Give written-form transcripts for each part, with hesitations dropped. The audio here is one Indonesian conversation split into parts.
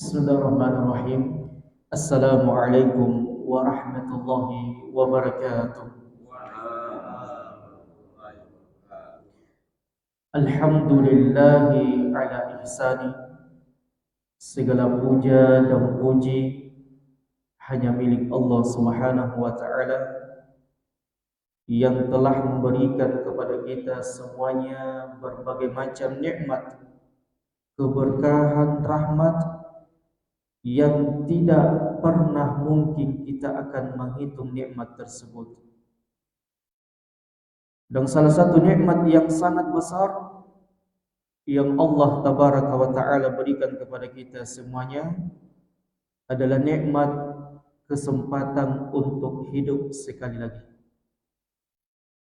Bismillahirrahmanirrahim. Assalamualaikum warahmatullahi wabarakatuh. Alhamdulillahi ala ihsani. Segala puja dan puji hanya milik Allah Subhanahu wa taala yang telah memberikan kepada kita semuanya berbagai macam nikmat, keberkahan, rahmat yang tidak pernah mungkin kita akan menghitung nikmat tersebut. Dan salah satu nikmat yang sangat besar yang Allah Tabaraka wa Ta'ala berikan kepada kita semuanya adalah nikmat kesempatan untuk hidup sekali lagi.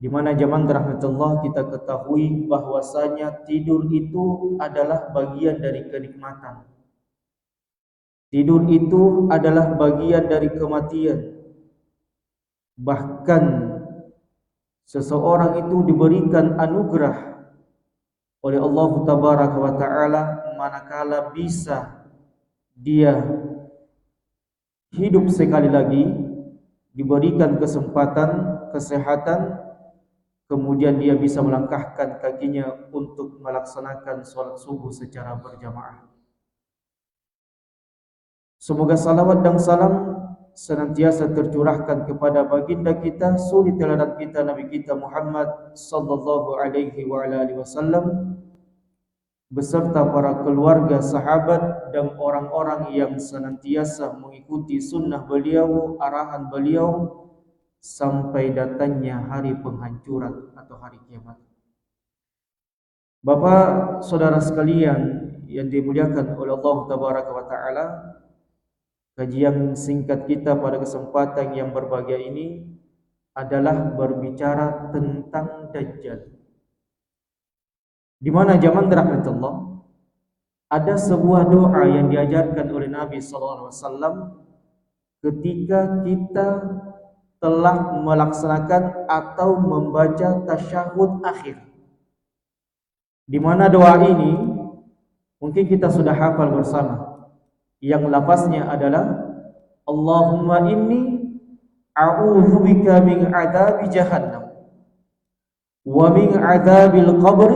Di mana zaman rahmatullah kita ketahui bahwasanya tidur itu adalah bagian dari kenikmatan. Tidur itu adalah bagian dari kematian. Bahkan seseorang itu diberikan anugerah oleh Allah Tabaraka wa Ta'ala manakala bisa dia hidup sekali lagi, diberikan kesempatan, kesehatan, kemudian dia bisa melangkahkan kakinya untuk melaksanakan sholat subuh secara berjamaah. Semoga salawat dan salam senantiasa tercurahkan kepada baginda kita, suri teladan kita, Nabi kita Muhammad sallallahu alaihi wa alihi wasallam, beserta para keluarga, sahabat dan orang-orang yang senantiasa mengikuti sunnah beliau, arahan beliau sampai datangnya hari penghancuran atau hari kiamat. Bapak, saudara sekalian yang dimuliakan oleh Allah Tabaraka wa Ta'ala, kajian singkat kita pada kesempatan yang berbahagia ini adalah berbicara tentang Dajjal. Di mana zaman rahmatullah ada sebuah doa yang diajarkan oleh Nabi sallallahu alaihi wasallam ketika kita telah melaksanakan atau membaca tasyahud akhir. Di mana doa ini mungkin kita sudah hafal bersama. Yang lafaznya adalah Allahumma inni a'udzubika min adzabi jahannam wa min adzabil qabr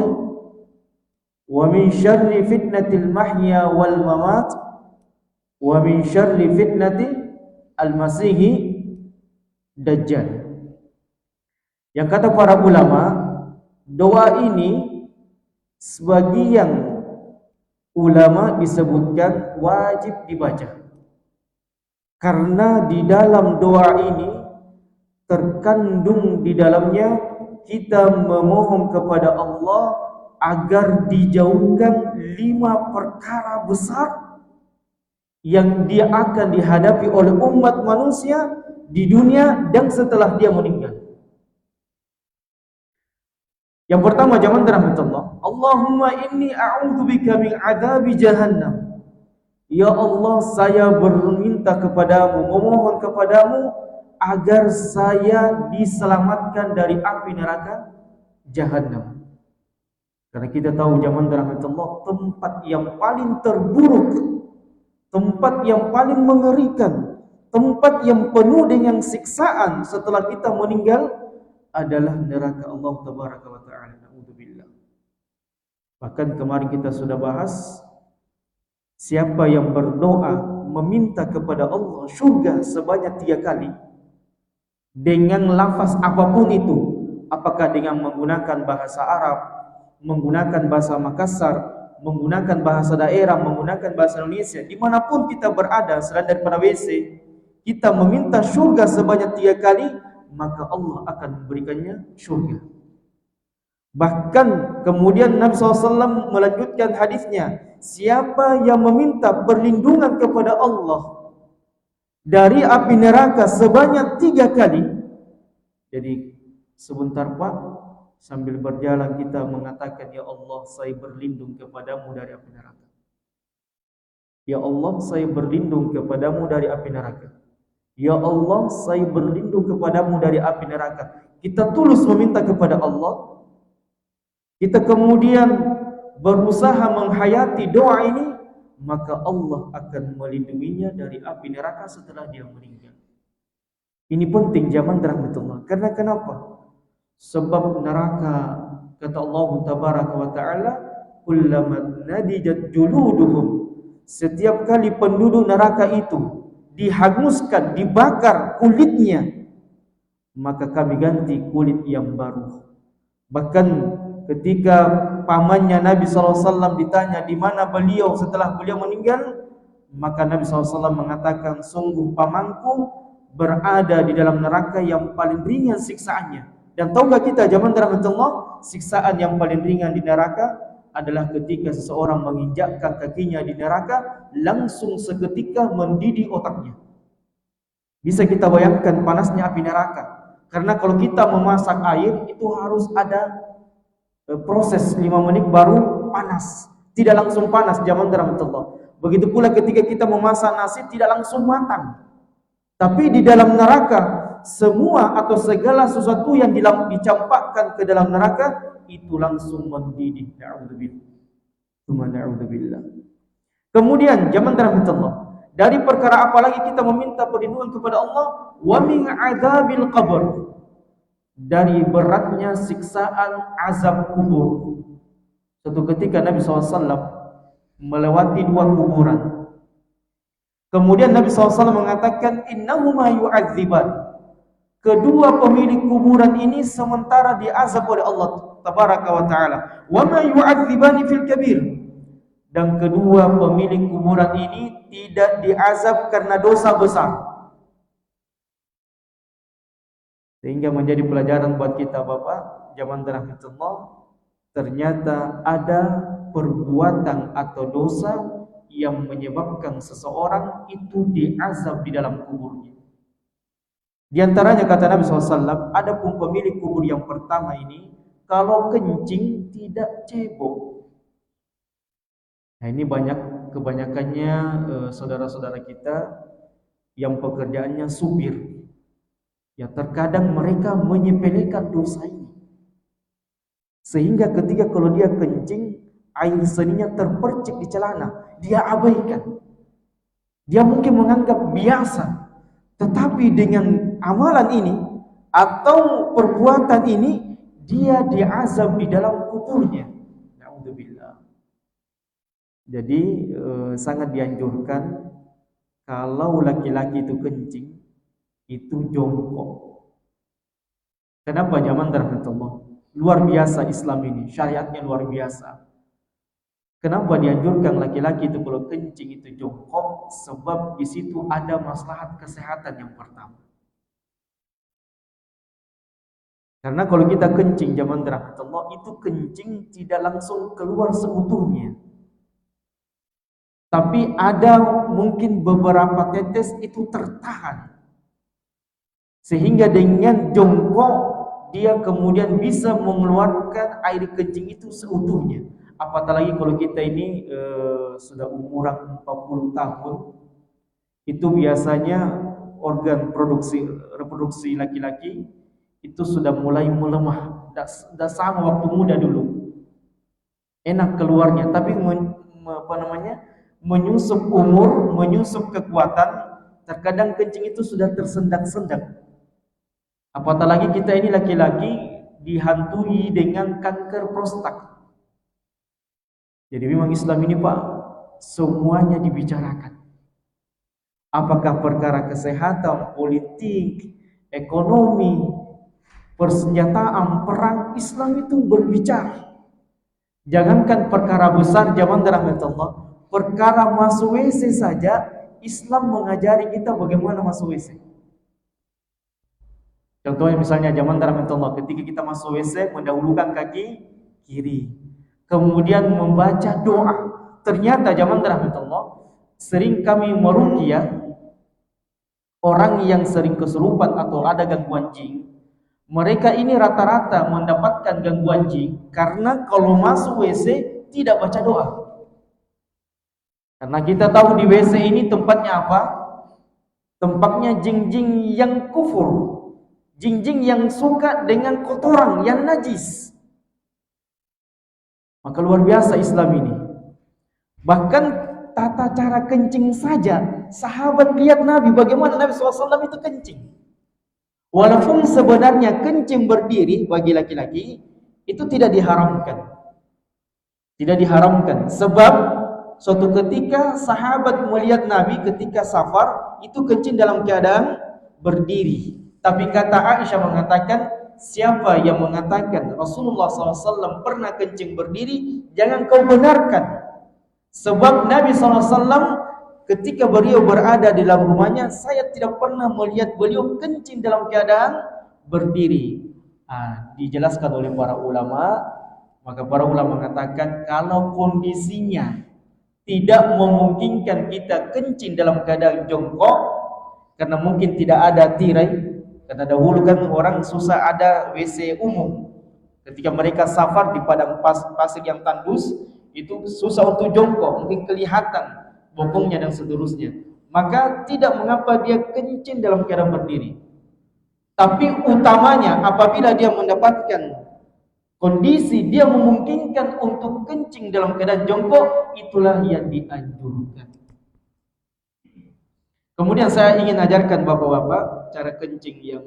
wa min syarri fitnatil mahya wal mamat wa min syarri fitnatil al-masihi dajjal. Yang kata para ulama, doa ini sebagian ulama disebutkan wajib dibaca karena di dalam doa ini terkandung di dalamnya kita memohon kepada Allah agar dijauhkan 5 perkara besar yang dia akan dihadapi oleh umat manusia di dunia dan setelah dia meninggal. Yang pertama, zaman rahmatullah, Allahumma inni a'udzubika min adzabi jahannam. Ya Allah, saya berminta kepadamu, memohon kepadamu agar saya diselamatkan dari api neraka jahannam. Karena kita tahu zaman rahmatullah, tempat yang paling terburuk, tempat yang paling mengerikan, tempat yang penuh dengan siksaan setelah kita meninggal adalah neraka Allah Tabaraka wa Ta'ala. Na'udzubillah. Bahkan kemarin kita sudah bahas, siapa yang berdoa meminta kepada Allah syurga sebanyak 3 kali dengan lafaz apapun itu, apakah dengan menggunakan bahasa Arab, menggunakan bahasa Makassar, menggunakan bahasa daerah, menggunakan bahasa Indonesia, dimanapun kita berada selain daripada WC, kita meminta syurga sebanyak 3 kali, maka Allah akan memberikannya syurga. Bahkan kemudian Nabi SAW melanjutkan hadisnya, siapa yang meminta perlindungan kepada Allah dari api neraka sebanyak 3 kali. Jadi sebentar Pak, sambil berjalan kita mengatakan, ya Allah, saya berlindung kepadamu dari api neraka. Ya Allah, saya berlindung kepadamu dari api neraka. Ya Allah, saya berlindung kepadamu dari api neraka. Kita tulus meminta kepada Allah. Kita kemudian berusaha menghayati doa ini, maka Allah akan melindunginya dari api neraka setelah dia meninggal. Ini penting zaman rahmatullah. Karena kenapa? Sebab neraka, kata Allah tabaraka wa ta'ala, kullaman nadijat juluduhum, setiap kali penduduk neraka itu dihanguskan, dibakar kulitnya, maka kami ganti kulit yang baru. Bahkan ketika pamannya Nabi SAW ditanya di mana beliau setelah beliau meninggal, maka Nabi SAW mengatakan, sungguh pamanku berada di dalam neraka yang paling ringan siksaannya. Dan tahukah kita zaman rahmatullah, siksaan yang paling ringan di neraka adalah ketika seseorang menginjakkan kakinya di neraka, langsung seketika mendidih otaknya. Bisa kita bayangkan panasnya api neraka. Karena kalau kita memasak air itu harus ada proses 5 menit baru panas. Tidak langsung panas zaman rahmatullah. Begitu pula ketika kita memasak nasi tidak langsung matang. Tapi di dalam neraka semua atau segala sesuatu yang dicampakkan ke dalam neraka itu langsung mendidih. Na'udzubillah. Kemudian zaman rahmatullah, dari perkara apa lagi kita meminta perlindungan kepada Allah? Wa min adzabil qabr, dari beratnya siksaan azab kubur. Suatu ketika Nabi SAW melewati 2 kuburan. Kemudian Nabi SAW mengatakan, innahuma yu'adziban, kedua pemilik kuburan ini sementara diazab oleh Allah tabaraka wa ta'ala. Wa ma yu'adzibani fil kabir, dan kedua pemilik kuburan ini tidak diazab karena dosa besar. Sehingga menjadi pelajaran buat kita Bapak, zaman rahmatullah, ternyata ada perbuatan atau dosa yang menyebabkan seseorang itu diazab di dalam kuburnya. Di antaranya kata Nabi SAW, ada pun pemilik kubur yang pertama ini, kalau kencing tidak cebok. Nah ini kebanyakannya saudara-saudara kita yang pekerjaannya supir. Ya terkadang mereka menyepelekan dosa ini. Sehingga ketika kalau dia kencing, air seninya terpercik di celana, dia abaikan. Dia mungkin menganggap biasa. Tetapi dengan amalan ini atau perbuatan ini, dia diazab di dalam kuburnya. Na'udzubillah. Jadi sangat dianjurkan kalau laki-laki itu kencing, itu jongkok. Kenapa zaman rahmatullah? Luar biasa Islam ini, syariatnya luar biasa. Kenapa dianjurkan laki-laki itu kalau kencing itu jongkok? Sebab di situ ada maslahat kesehatan yang pertama. Karena kalau kita kencing zaman rahmatullah, itu kencing tidak langsung keluar seutuhnya. Tapi ada mungkin beberapa tetes itu tertahan. Sehingga dengan jongkok dia kemudian bisa mengeluarkan air kencing itu seutuhnya. Apatah lagi kalau kita ini sudah umuran 40 tahun, itu biasanya organ reproduksi laki-laki itu sudah mulai melemah. Dah sama waktu muda dulu, enak keluarnya, tapi menyusup umur, menyusup kekuatan, terkadang kencing itu sudah tersendak-sendak. Apatah lagi kita ini laki-laki dihantui dengan kanker prostat. Jadi memang Islam ini Pak, semuanya dibicarakan. Apakah perkara kesehatan, politik, ekonomi, persenjataan, perang, Islam itu berbicara. Jangankan perkara besar zaman rahmatullah, perkara masuk WC saja Islam mengajari kita bagaimana masuk WC. Contohnya misalnya zaman rahmatullah, ketika kita masuk WC mendahulukan kaki kiri, kemudian membaca doa. Ternyata zaman rahmatullah, sering kami meruqyah orang yang sering kesurupan atau ada gangguan jin. Mereka ini rata-rata mendapatkan gangguan jin karena kalau masuk WC tidak baca doa. Karena kita tahu di WC ini tempatnya apa? Tempatnya jin-jin yang kufur, jin-jin yang suka dengan kotoran, yang najis. Maka luar biasa Islam ini. Bahkan tata cara kencing saja, sahabat lihat Nabi bagaimana Nabi SAW itu kencing. Walaupun sebenarnya kencing berdiri bagi laki-laki itu tidak diharamkan. Tidak diharamkan. Sebab suatu ketika sahabat melihat Nabi ketika safar itu kencing dalam keadaan berdiri. Tapi kata Aisyah mengatakan, siapa yang mengatakan Rasulullah SAW pernah kencing berdiri, jangan kau benarkan. Sebab Nabi SAW ketika beliau berada di dalam rumahnya, saya tidak pernah melihat beliau kencing dalam keadaan berdiri. Dijelaskan oleh para ulama, maka para ulama mengatakan kalau kondisinya tidak memungkinkan kita kencing dalam keadaan jongkok, karena mungkin tidak ada tirai. Karena dahulu kan orang susah ada WC umum. Ketika mereka safar di padang pasir yang tandus, itu susah untuk jongkok, mungkin kelihatan bokongnya dan seterusnya. Maka tidak mengapa dia kencing dalam keadaan berdiri. Tapi utamanya apabila dia mendapatkan kondisi dia memungkinkan untuk kencing dalam keadaan jongkok, itulah yang dianjurkan. Kemudian saya ingin ajarkan bapak-bapak cara kencing yang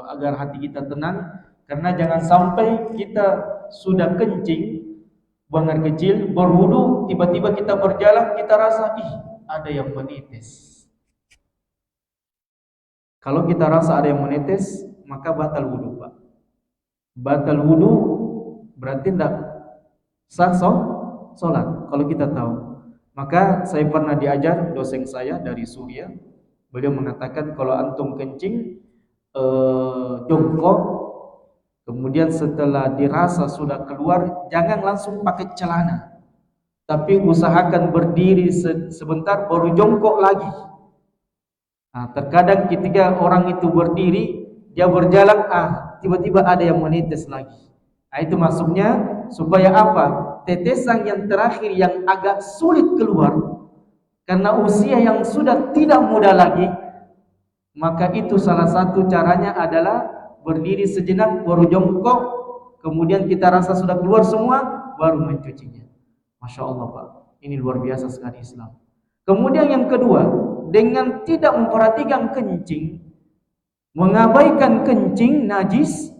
agar hati kita tenang, karena jangan sampai kita sudah kencing buang air kecil, berwudu, tiba-tiba kita berjalan kita rasa ada yang menetes. Kalau kita rasa ada yang menetes, maka batal wudu, Pak. Batal wudu berarti tidak sah sholat kalau kita tahu. Maka saya pernah diajar dosen saya dari Suriah, beliau mengatakan kalau antum kencing jongkok, kemudian setelah dirasa sudah keluar, jangan langsung pakai celana, tapi usahakan berdiri sebentar baru jongkok lagi. Terkadang ketika orang itu berdiri, dia berjalan, tiba-tiba ada yang menetes lagi. Itu maksudnya supaya apa? Tetesan yang terakhir yang agak sulit keluar karena usia yang sudah tidak muda lagi, maka itu salah satu caranya adalah berdiri sejenak baru jongkok, kemudian kita rasa sudah keluar semua baru mencucinya. Masya Allah, Pak, ini luar biasa sekali Islam. Kemudian yang kedua, dengan tidak memperhatikan kencing, mengabaikan kencing najis,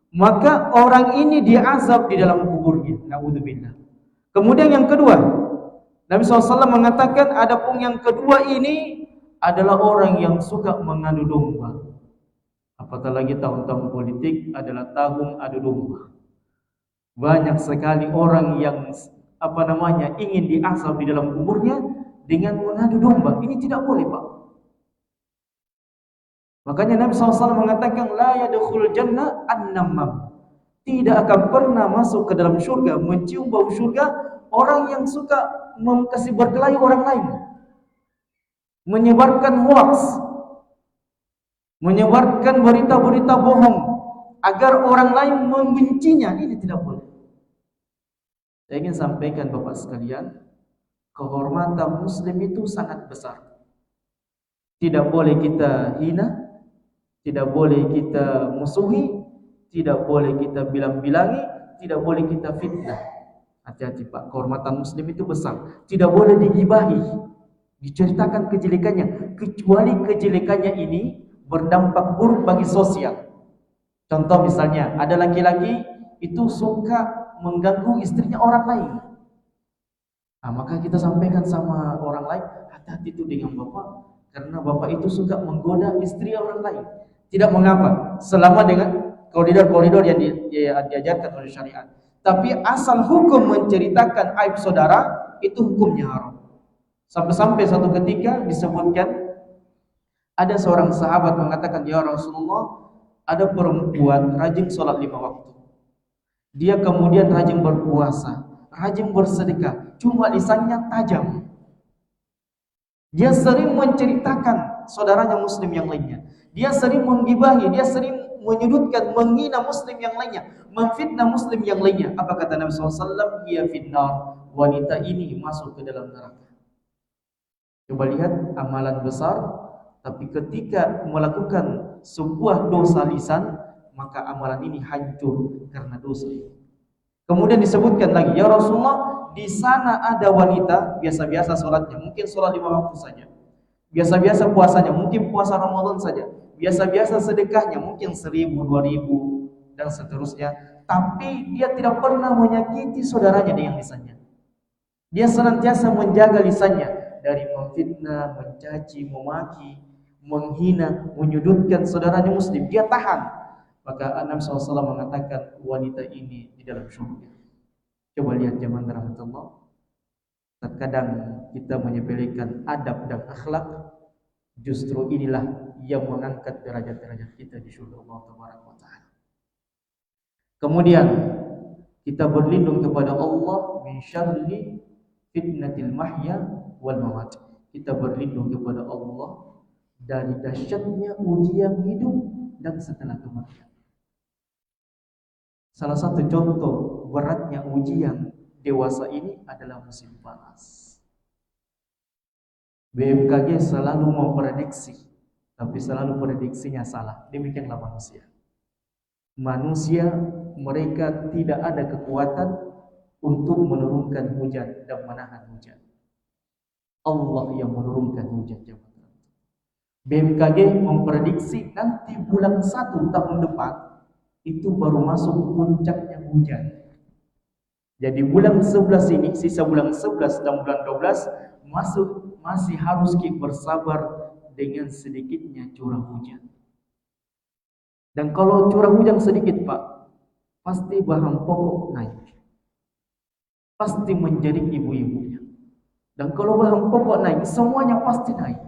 maka orang ini diazab di dalam kuburnya. Na'udzubillah. Kemudian yang kedua, Nabi SAW mengatakan, adapun yang kedua ini adalah orang yang suka mengadu domba. Apatah lagi tahun-tahun politik adalah tahun adu domba. Banyak sekali orang yang ingin diazab di dalam kuburnya dengan mengadu domba. Ini tidak boleh, Pak. Makanya Nabi SAW mengatakan la yadkhul jannah an-namam. Tidak akan pernah masuk ke dalam surga, mencium bau surga orang yang suka kasih berkelahi orang lain, menyebarkan hoax, menyebarkan berita-berita bohong agar orang lain membencinya. Ini tidak boleh. Saya ingin sampaikan Bapak sekalian, kehormatan muslim itu sangat besar. Tidak boleh kita hina, tidak boleh kita musuhi, tidak boleh kita bilang-bilangi, tidak boleh kita fitnah. Hati-hati, Pak, kehormatan muslim itu besar. Tidak boleh digibahi, diceritakan kejelekannya, kecuali kejelekannya ini berdampak buruk bagi sosial. Contoh misalnya, ada laki-laki itu suka mengganggu istrinya orang lain. Maka kita sampaikan sama orang lain, hati-hati itu dengan bapak, karena bapak itu suka menggoda istri orang lain. Tidak mengapa, selama dengan koridor-koridor yang diajarkan oleh syariat. Tapi asal hukum menceritakan aib saudara, itu hukumnya haram. Sampai-sampai satu ketika disebutkan, ada seorang sahabat mengatakan, ya Rasulullah, ada perempuan rajin sholat 5 waktu. Dia kemudian rajin berpuasa, rajin bersedekah, cuma lisannya tajam. Dia sering menceritakan saudaranya muslim yang lainnya. Dia sering menggibahi, dia sering menyudutkan, menghina muslim yang lainnya, memfitnah muslim yang lainnya. Apa kata Nabi SAW? Ia finnar, wanita ini masuk ke dalam neraka. Coba lihat amalan besar, tapi ketika melakukan sebuah dosa lisan, maka amalan ini hancur karena dosa ini. Kemudian disebutkan lagi, ya Rasulullah, di sana ada wanita biasa-biasa sholatnya, mungkin sholat 5 waktu saja. Biasa-biasa puasanya, mungkin puasa Ramadan saja. Biasa-biasa sedekahnya, mungkin 1.000, 2.000 dan seterusnya. Tapi dia tidak pernah menyakiti saudaranya dengan lisannya. Dia senantiasa menjaga lisannya dari memfitnah, mencaci, memaki, menghina, menyudutkan saudaranya muslim. Dia tahan. Maka Nabi SAW mengatakan wanita ini di dalam surga. Coba lihat zaman rahmatullah. Terkadang kita menyepelekan adab dan akhlak, justru inilah yang mengangkat derajat-derajat kita di surga Allah Taala. Kemudian kita berlindung kepada Allah min syarri fitnatil mahya wal mamat. Kita berlindung kepada Allah dari dahsyatnya ujian hidup dan setelah kematian. Salah satu contoh beratnya ujian dewasa ini adalah musim panas. BMKG selalu memprediksi, tapi selalu prediksinya salah. Demikianlah manusia. Manusia mereka tidak ada kekuatan untuk menurunkan hujan dan menahan hujan. Allah yang menurunkan hujan. BMKG memprediksi nanti bulan 1 tahun depan itu baru masuk puncaknya hujan. Jadi bulan 11 ini, sisa bulan 11 dan bulan 12 masih harus kita bersabar dengan sedikitnya curah hujan. Dan kalau curah hujan sedikit Pak, pasti bahan pokok naik. Pasti menjadi ibu-ibunya. Dan kalau bahan pokok naik, semuanya pasti naik.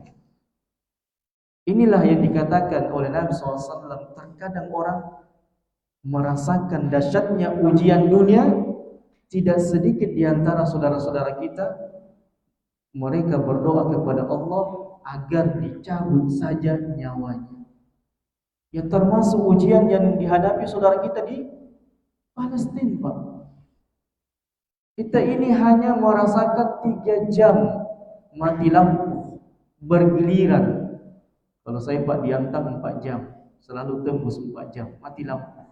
Inilah yang dikatakan oleh Nabi SAW. Terkadang orang merasakan dahsyatnya ujian dunia, tidak sedikit di antara saudara-saudara kita mereka berdoa kepada Allah agar dicabut saja nyawanya. Ya, termasuk ujian yang dihadapi saudara kita di Palestina, Pak. Kita ini hanya merasakan 3 jam mati lampu bergiliran. Kalau saya Pak diantam 4 jam, selalu tembus 4 jam mati lampu.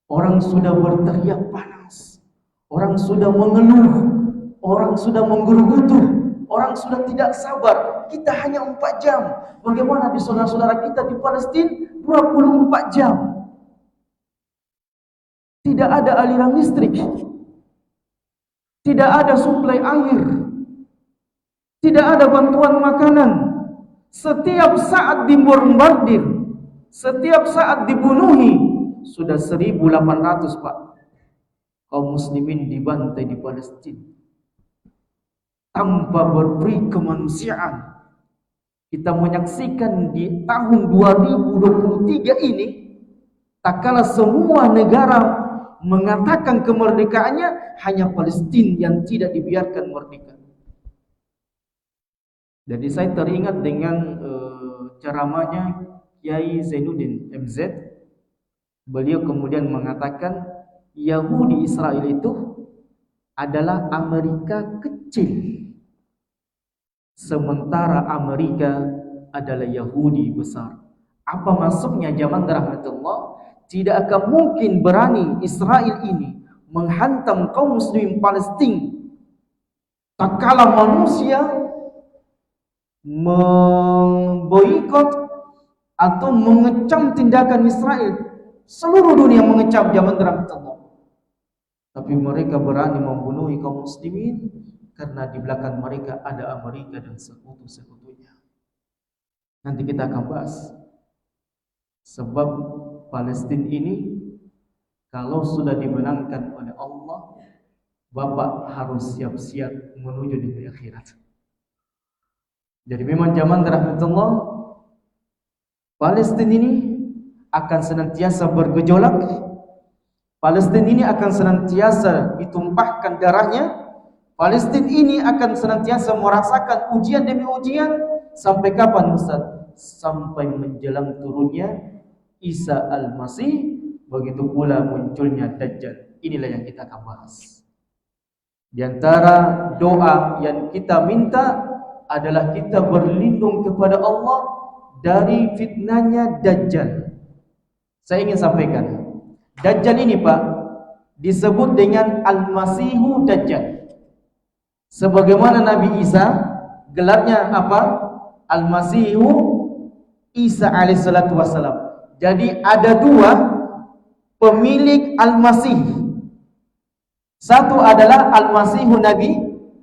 Orang sudah berteriak panas, orang sudah mengeluh, orang sudah menggerutu, orang sudah tidak sabar. Kita hanya 4 jam. Bagaimana di saudara-saudara kita di Palestina 24 jam? Tidak ada aliran listrik, tidak ada suplai air, tidak ada bantuan makanan. Setiap saat dibombardir, setiap saat dibunuhi. Sudah 1.800 Pak kaum muslimin dibantai di Palestina tanpa berperi kemanusiaan. Kita menyaksikan di tahun 2023 ini, tak kala semua negara mengatakan kemerdekaannya, hanya Palestina yang tidak dibiarkan merdeka. Jadi saya teringat dengan ceramahnya Kiai Zainuddin MZ. Beliau kemudian mengatakan Yahudi Israel itu adalah Amerika kecil, sementara Amerika adalah Yahudi besar. Apa maksudnya zaman rahmatullah? Tidak akan mungkin berani Israel ini menghantam kaum muslimin Palestina tak kala manusia memboikot atau mengecam tindakan Israel. Seluruh dunia mengecam zaman rahmatullah. Tapi mereka berani membunuhi kaum muslimin karena di belakang mereka ada Amerika dan sekutu-sekutunya. Nanti kita akan bahas. Sebab Palestina ini kalau sudah dimenangkan oleh Allah, Bapak harus siap-siap menuju di akhirat. Jadi memang zaman rahmatullah, Palestina ini akan senantiasa bergejolak. Palestina ini akan senantiasa ditumpahkan darahnya. Palestina ini akan senantiasa merasakan ujian demi ujian. Sampai kapan Ustaz? Sampai menjelang turunnya Isa Al-Masih, begitu pula munculnya Dajjal. Inilah yang kita akan bahas. Di antara doa yang kita minta adalah kita berlindung kepada Allah dari fitnahnya Dajjal. Saya ingin sampaikan, Dajjal ini Pak, disebut dengan Al-Masihu Dajjal. Sebagaimana Nabi Isa gelarnya apa? Al-Masihu Isa alaihissalatu wassalam. Jadi ada dua pemilik Al-Masih. Satu adalah Al-Masihu Nabi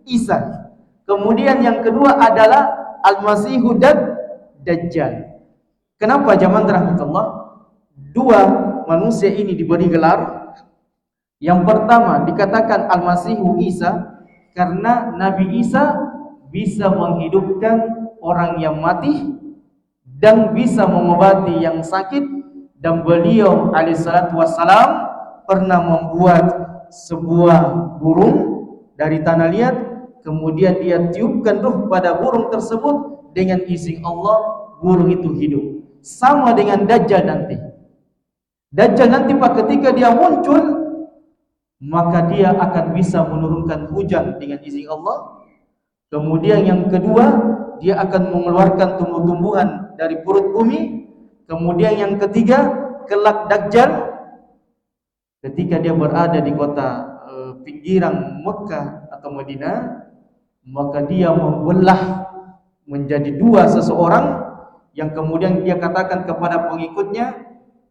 Isa. Kemudian yang kedua adalah Al-Masihu Dajjal. Kenapa jamaah rahmatullah? Dua manusia ini diberi gelar. Yang pertama dikatakan Al-Masihu Isa karena Nabi Isa bisa menghidupkan orang yang mati dan bisa mengobati yang sakit, dan beliau alaihissalatu wassalam pernah membuat sebuah burung dari tanah liat, kemudian dia tiupkan ruh pada burung tersebut, dengan izin Allah burung itu hidup. Sama dengan Dajjal nanti. Dajjal nanti ketika dia muncul, maka dia akan bisa menurunkan hujan dengan izin Allah. Kemudian yang kedua, dia akan mengeluarkan tumbuh-tumbuhan dari perut bumi. Kemudian yang ketiga, kelak Dajjal ketika dia berada di kota pinggiran Mekah atau Madinah, maka dia membelah menjadi dua seseorang, yang kemudian dia katakan kepada pengikutnya,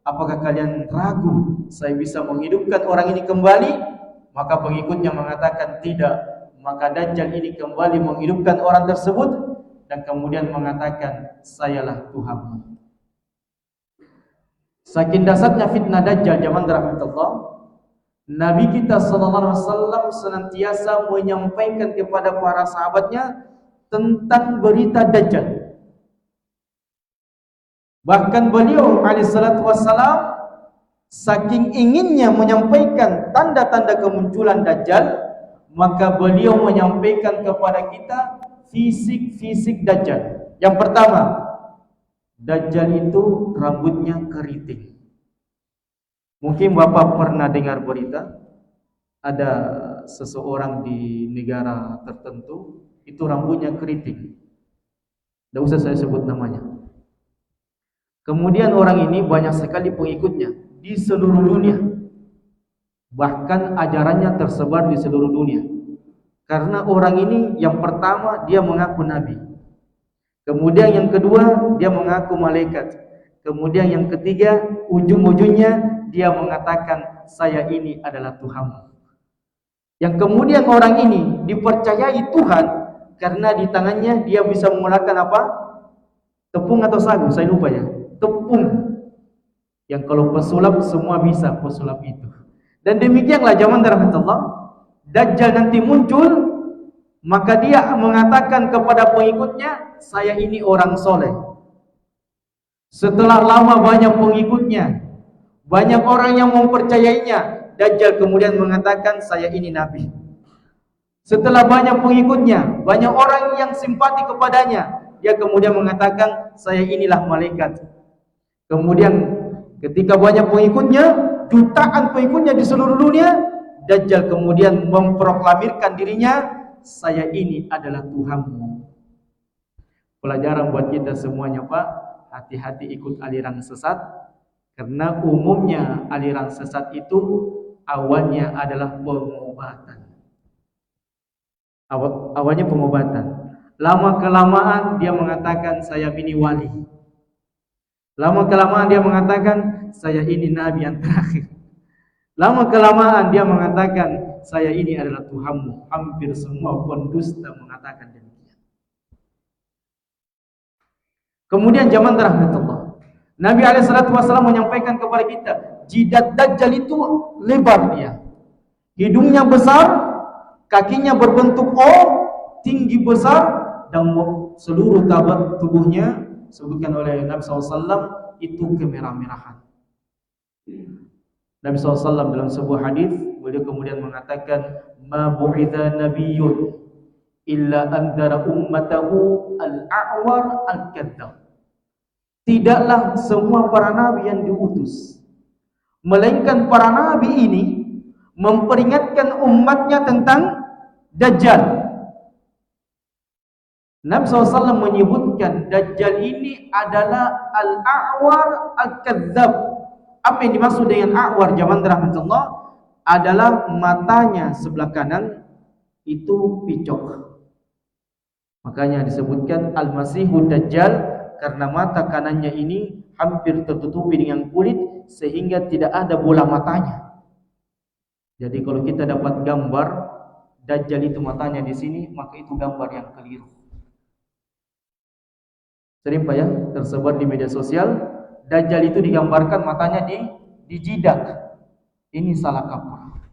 apakah kalian ragu saya bisa menghidupkan orang ini kembali? Maka pengikutnya mengatakan tidak. Maka Dajjal ini kembali menghidupkan orang tersebut dan kemudian mengatakan, sayalah Tuhanmu. Saking dasarnya fitnah Dajjal zaman rahmatullah, Nabi kita sallallahu alaihi wasallam senantiasa menyampaikan kepada para sahabatnya tentang berita Dajjal. Bahkan beliau alaihissalatu wassalam saking inginnya menyampaikan tanda-tanda kemunculan Dajjal, maka beliau menyampaikan kepada kita fisik-fisik Dajjal. Yang pertama, Dajjal itu rambutnya keriting. Mungkin Bapak pernah dengar berita ada seseorang di negara tertentu itu rambutnya keriting. Tidak usah saya sebut namanya. Kemudian orang ini banyak sekali pengikutnya di seluruh dunia. Bahkan ajarannya tersebar di seluruh dunia. Karena orang ini yang pertama dia mengaku nabi. Kemudian yang kedua dia mengaku malaikat. Kemudian yang ketiga ujung-ujungnya dia mengatakan saya ini adalah Tuhanmu. Yang kemudian orang ini dipercayai Tuhan karena di tangannya dia bisa mengeluarkan apa? Tepung atau sagu, saya lupa ya. Tepung. Yang kalau pesulap semua bisa pesulap itu. Dan demikianlah zaman rahmatullah, Dajjal nanti muncul, maka dia mengatakan kepada pengikutnya, saya ini orang soleh. Setelah lama banyak pengikutnya, banyak orang yang mempercayainya, Dajjal kemudian mengatakan, saya ini nabi. Setelah banyak pengikutnya, banyak orang yang simpati kepadanya, dia kemudian mengatakan, saya inilah malaikat. Kemudian ketika banyak pengikutnya, jutaan pengikutnya di seluruh dunia, Dajjal kemudian memproklamirkan dirinya, saya ini adalah Tuhanmu. Pelajaran buat kita semuanya Pak, hati-hati ikut aliran sesat, karena umumnya aliran sesat itu awalnya adalah pengobatan. Awalnya pengobatan. Lama kelamaan dia mengatakan saya ini wali. Lama kelamaan dia mengatakan saya ini nabi yang terakhir. Lama kelamaan dia mengatakan saya ini adalah Tuhanmu. Hampir semua pendusta mengatakan demikian. Kemudian zaman rahmatullah, Nabi SAW menyampaikan kepada kita, jidat Dajjal itu lebar dia, hidungnya besar, kakinya berbentuk O, tinggi besar, dan seluruh tubuhnya sebutkan oleh Nabi SAW itu kemerah-merahan. Nabi SAW dalam sebuah hadis beliau kemudian mengatakan, ma bu'idha nabiyyun illa andara ummatahu al-a'war al-kadzdzab. Tidaklah semua para nabi yang diutus, melainkan para nabi ini memperingatkan umatnya tentang Dajjal. Nabi SAW menyebutkan Dajjal ini adalah al-a'war al-kadzdzab. Apa yang dimaksud dengan a'war zaman rahmatullah? adalah matanya sebelah kanan itu picok. Makanya disebutkan Al-Masihud Dajjal karena mata kanannya ini hampir tertutupi dengan kulit sehingga tidak ada bola matanya. Jadi kalau kita dapat gambar Dajjal itu matanya di sini, maka itu gambar yang keliru. Sering Pak ya tersebar di media sosial, Dajjal itu digambarkan matanya di jidat. Ini salah kaprah.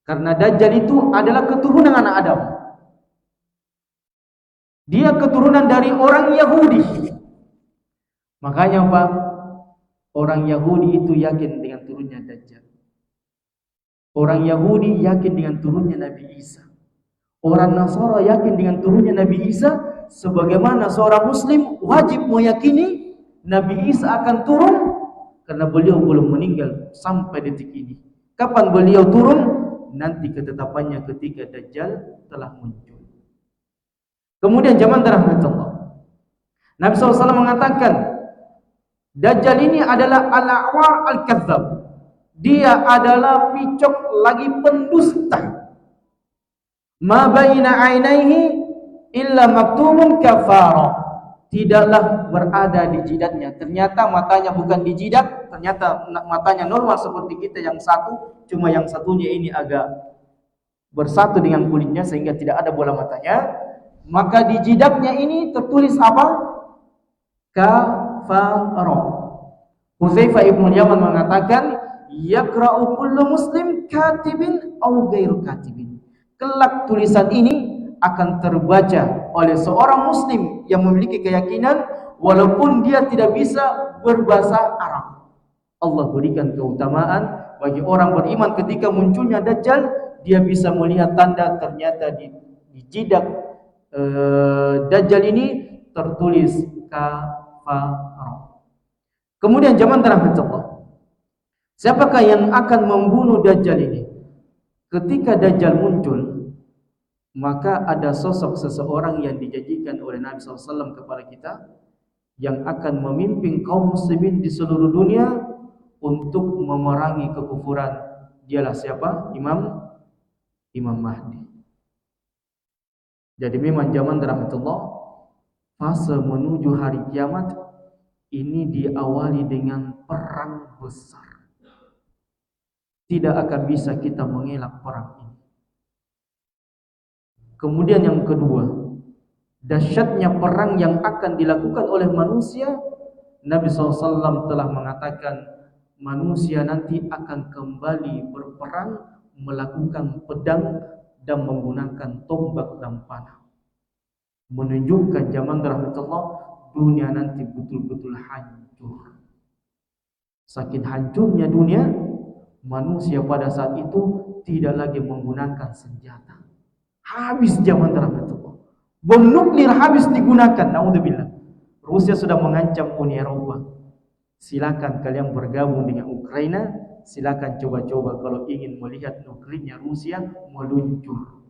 Karena Dajjal itu adalah keturunan anak Adam. Dia keturunan dari orang Yahudi. Makanya Pak, orang Yahudi itu yakin dengan turunnya Dajjal. Orang Yahudi yakin dengan turunnya Nabi Isa. Orang Nasara yakin dengan turunnya Nabi Isa. Sebagaimana seorang Muslim wajib meyakini Nabi Isa akan turun, karena beliau belum meninggal sampai detik ini. Kapan beliau turun? Nanti ketetapannya ketika Dajjal telah muncul. Kemudian zaman rahmat Allah, Nabi SAW mengatakan Dajjal ini adalah al-a'war al-kadzdzab. Dia adalah picok lagi pendusta. Ma baina ainaihi illa maktubun kafara. Tidaklah berada di jidatnya. Ternyata matanya bukan di jidat, ternyata matanya normal seperti kita yang satu, cuma yang satunya ini agak bersatu dengan kulitnya sehingga tidak ada bola matanya. Maka di jidatnya ini tertulis apa? Kafara. Hudzaifah ibn Yaman mengatakan, yaqra'u kullu muslim katibin aw ghairu katibin. Kelak tulisan ini akan terbaca oleh seorang muslim yang memiliki keyakinan walaupun dia tidak bisa berbahasa Arab. Allah berikan keutamaan bagi orang beriman ketika munculnya Dajjal, dia bisa melihat tanda ternyata di jidat Dajjal ini tertulis kafara. Kemudian zaman rahmat Allah, siapakah yang akan membunuh Dajjal ini? Ketika Dajjal muncul, maka ada sosok seseorang yang dijanjikan oleh Nabi SAW kepada kita yang akan memimpin kaum muslimin di seluruh dunia untuk memerangi kekufuran. Dialah siapa? Imam Mahdi. Jadi memang zaman rahmatullah, fase menuju hari kiamat ini diawali dengan perang besar. Tidak akan bisa kita mengelak perang ini. Kemudian yang kedua, dahsyatnya perang yang akan dilakukan oleh manusia. Nabi SAW telah mengatakan manusia nanti akan kembali berperang, melakukan pedang dan menggunakan tombak dan panah. Menunjukkan zaman rahmatullah, dunia nanti betul-betul hancur. Saking hancurnya dunia, manusia pada saat itu tidak lagi menggunakan senjata. Habis zaman rahmatullah. Bom nuklir habis digunakan. Naudzubillah. Rusia sudah mengancam Uni Eropa. Silakan kalian bergabung dengan Ukraina. Silakan coba-coba kalau ingin melihat nuklirnya Rusia meluncur.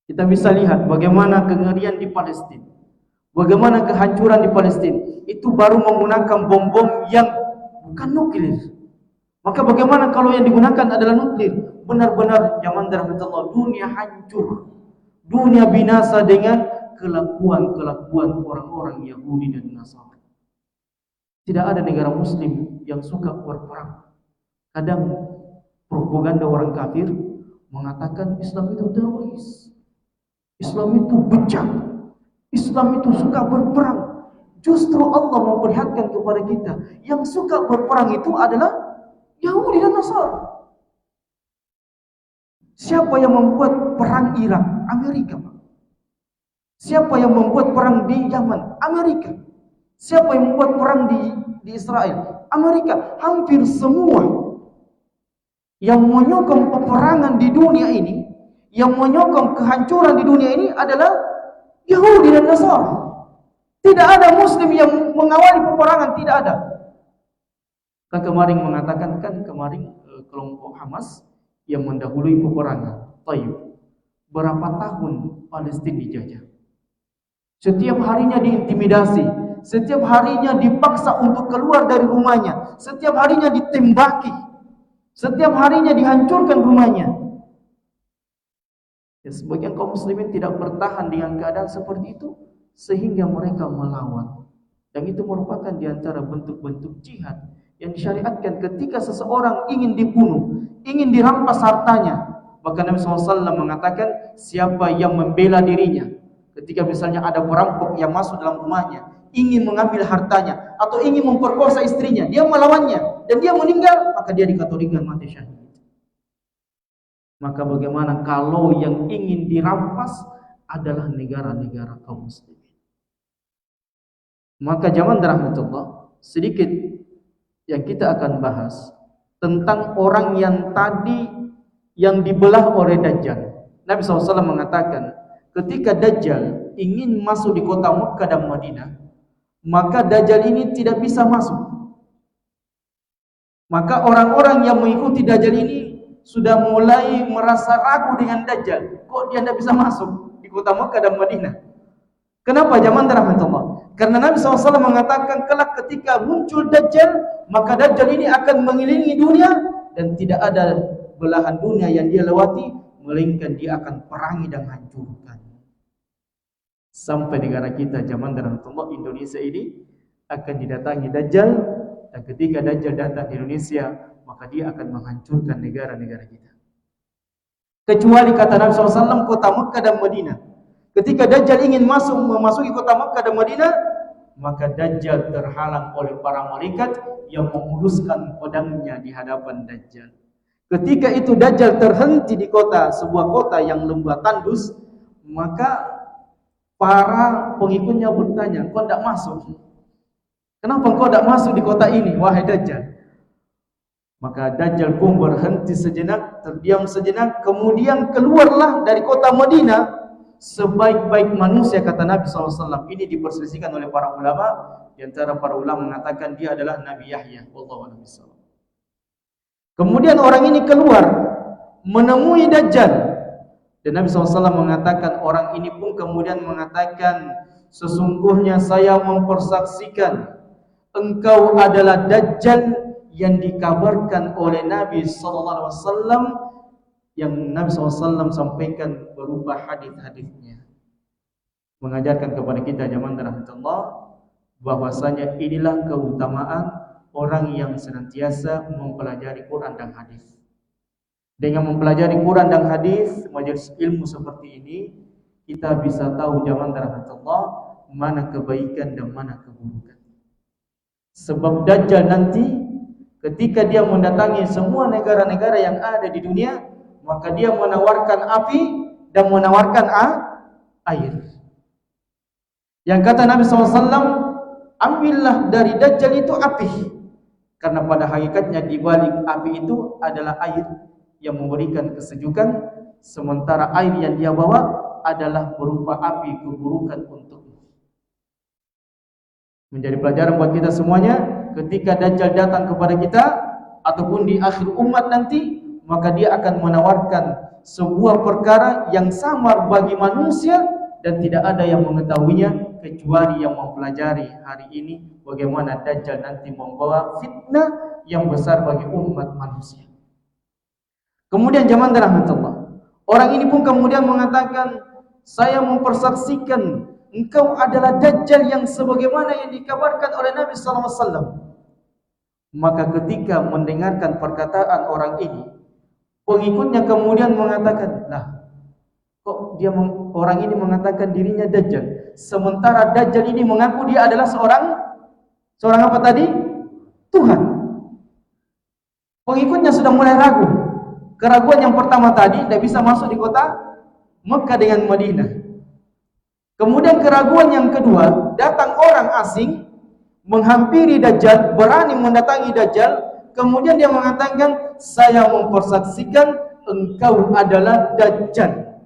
Kita bisa lihat bagaimana kengerian di Palestina, bagaimana kehancuran di Palestina. Itu baru menggunakan bom-bom yang bukan nuklir. Maka bagaimana kalau yang digunakan adalah nuklir? Benar-benar zaman rahmatullah, dunia hancur, dunia binasa dengan kelakuan orang-orang Yahudi dan Nasrani. Tidak ada negara muslim yang suka berperang. Kadang propaganda orang kafir mengatakan Islam itu teroris, Islam itu bejat, Islam itu suka berperang. Justru Allah memperlihatkan kepada kita yang suka berperang itu adalah Yahudi dan Nasrani. Siapa yang membuat perang Irak? Amerika, Pak. Siapa yang membuat perang di Yaman? Amerika. Siapa yang membuat perang di Israel? Amerika. Hampir semua yang menyokong peperangan di dunia ini, yang menyokong kehancuran di dunia ini adalah Yahudi dan Nasrani. Tidak ada muslim yang mengawali peperangan, tidak ada. Kan kemarin mengatakan kelompok Hamas yang mendahului peperangan. Tayyib. Berapa tahun Palestina dijajah? Setiap harinya diintimidasi, setiap harinya dipaksa untuk keluar dari rumahnya, setiap harinya ditembaki. Setiap harinya dihancurkan rumahnya. Ya, sebagian kaum muslimin tidak bertahan dengan keadaan seperti itu, sehingga mereka melawan. Dan itu merupakan di antara bentuk-bentuk jihad yang disyariatkan ketika seseorang ingin dibunuh, ingin dirampas hartanya. Maka Nabi SAW mengatakan, siapa yang membela dirinya ketika misalnya ada perampok yang masuk dalam rumahnya, ingin mengambil hartanya atau ingin memperkosa istrinya, dia melawannya dan dia meninggal, maka dia dikategorikan mati syahid. Maka bagaimana kalau yang ingin dirampas adalah negara-negara kaum muslimin? Maka jamaah rahmatullah, sedikit yang kita akan bahas tentang orang yang tadi yang dibelah oleh Dajjal. Nabi SAW mengatakan, ketika Dajjal ingin masuk di kota Mekah dan Madinah, maka Dajjal ini tidak bisa masuk. Maka orang-orang yang mengikuti Dajjal ini sudah mulai merasa ragu dengan Dajjal. Kok dia tidak bisa masuk di kota Mekah dan Madinah? Kenapa jamaah rahmatullah? Karena Nabi SAW mengatakan kelak ketika muncul Dajjal, maka Dajjal ini akan mengelilingi dunia dan tidak ada belahan dunia yang dia lewati, melainkan dia akan perangi dan hancurkan. Sampai negara kita jamaah rahmatullah, Indonesia ini akan didatangi Dajjal, dan ketika Dajjal datang di Indonesia, maka dia akan menghancurkan negara-negara kita. Kecuali kata Nabi SAW, kota Mekah dan Madinah. Ketika Dajjal ingin memasuki kota Mekah dan Madinah, maka Dajjal terhalang oleh para malaikat yang memuluskan pedangnya di hadapan Dajjal. Ketika itu Dajjal terhenti di sebuah kota yang lembah tandus, maka para pengikutnya bertanya, kau tidak masuk? Kenapa kau tidak masuk di kota ini, wahai Dajjal? Maka Dajjal pun berhenti sejenak, terdiam sejenak, kemudian keluarlah dari kota Madinah sebaik-baik manusia, kata Nabi SAW. Ini diperselisihkan oleh para ulama. Di antara para ulama mengatakan dia adalah Nabi Yahya. Wallahu a'lam bishawab. Kemudian orang ini keluar menemui Dajjal, dan Nabi SAW mengatakan, orang ini pun kemudian mengatakan, sesungguhnya saya mempersaksikan engkau adalah Dajjal yang dikabarkan oleh Nabi SAW, yang Nabi SAW sampaikan berupa hadis-hadisnya, mengajarkan kepada kita jamaah rahmatullah bahwasanya inilah keutamaan orang yang senantiasa mempelajari Quran dan hadis. Dengan mempelajari Quran dan hadis, majelis ilmu seperti ini, kita bisa tahu jamaah rahmatullah mana kebaikan dan mana keburukan. Sebab Dajjal nanti ketika dia mendatangi semua negara-negara yang ada di dunia, maka dia menawarkan api dan menawarkan air. Yang kata Nabi SAW, ambillah dari Dajjal itu api, karena pada hakikatnya di balik api itu adalah air yang memberikan kesejukan, sementara air yang dia bawa adalah berupa api keburukan untukmu. Menjadi pelajaran buat kita semuanya, ketika Dajjal datang kepada kita ataupun di akhir umat nanti, maka dia akan menawarkan sebuah perkara yang samar bagi manusia dan tidak ada yang mengetahuinya kecuali yang mempelajari hari ini bagaimana Dajjal nanti membawa fitnah yang besar bagi umat manusia. Kemudian jamaah rahmatullah, orang ini pun kemudian mengatakan, saya mempersaksikan engkau adalah Dajjal yang sebagaimana yang dikabarkan oleh Nabi SAW. Maka ketika mendengarkan perkataan orang ini, pengikutnya kemudian mengatakan, lah, kok orang ini mengatakan dirinya Dajjal, sementara Dajjal ini mengaku dia adalah seorang apa tadi? Tuhan. Pengikutnya sudah mulai ragu. Keraguan yang pertama tadi, tidak bisa masuk di kota Mekah dengan Madinah. Kemudian keraguan yang kedua, datang orang asing menghampiri Dajjal, berani mendatangi Dajjal. Kemudian dia mengatakan, saya mempersaksikan engkau adalah Dajjal.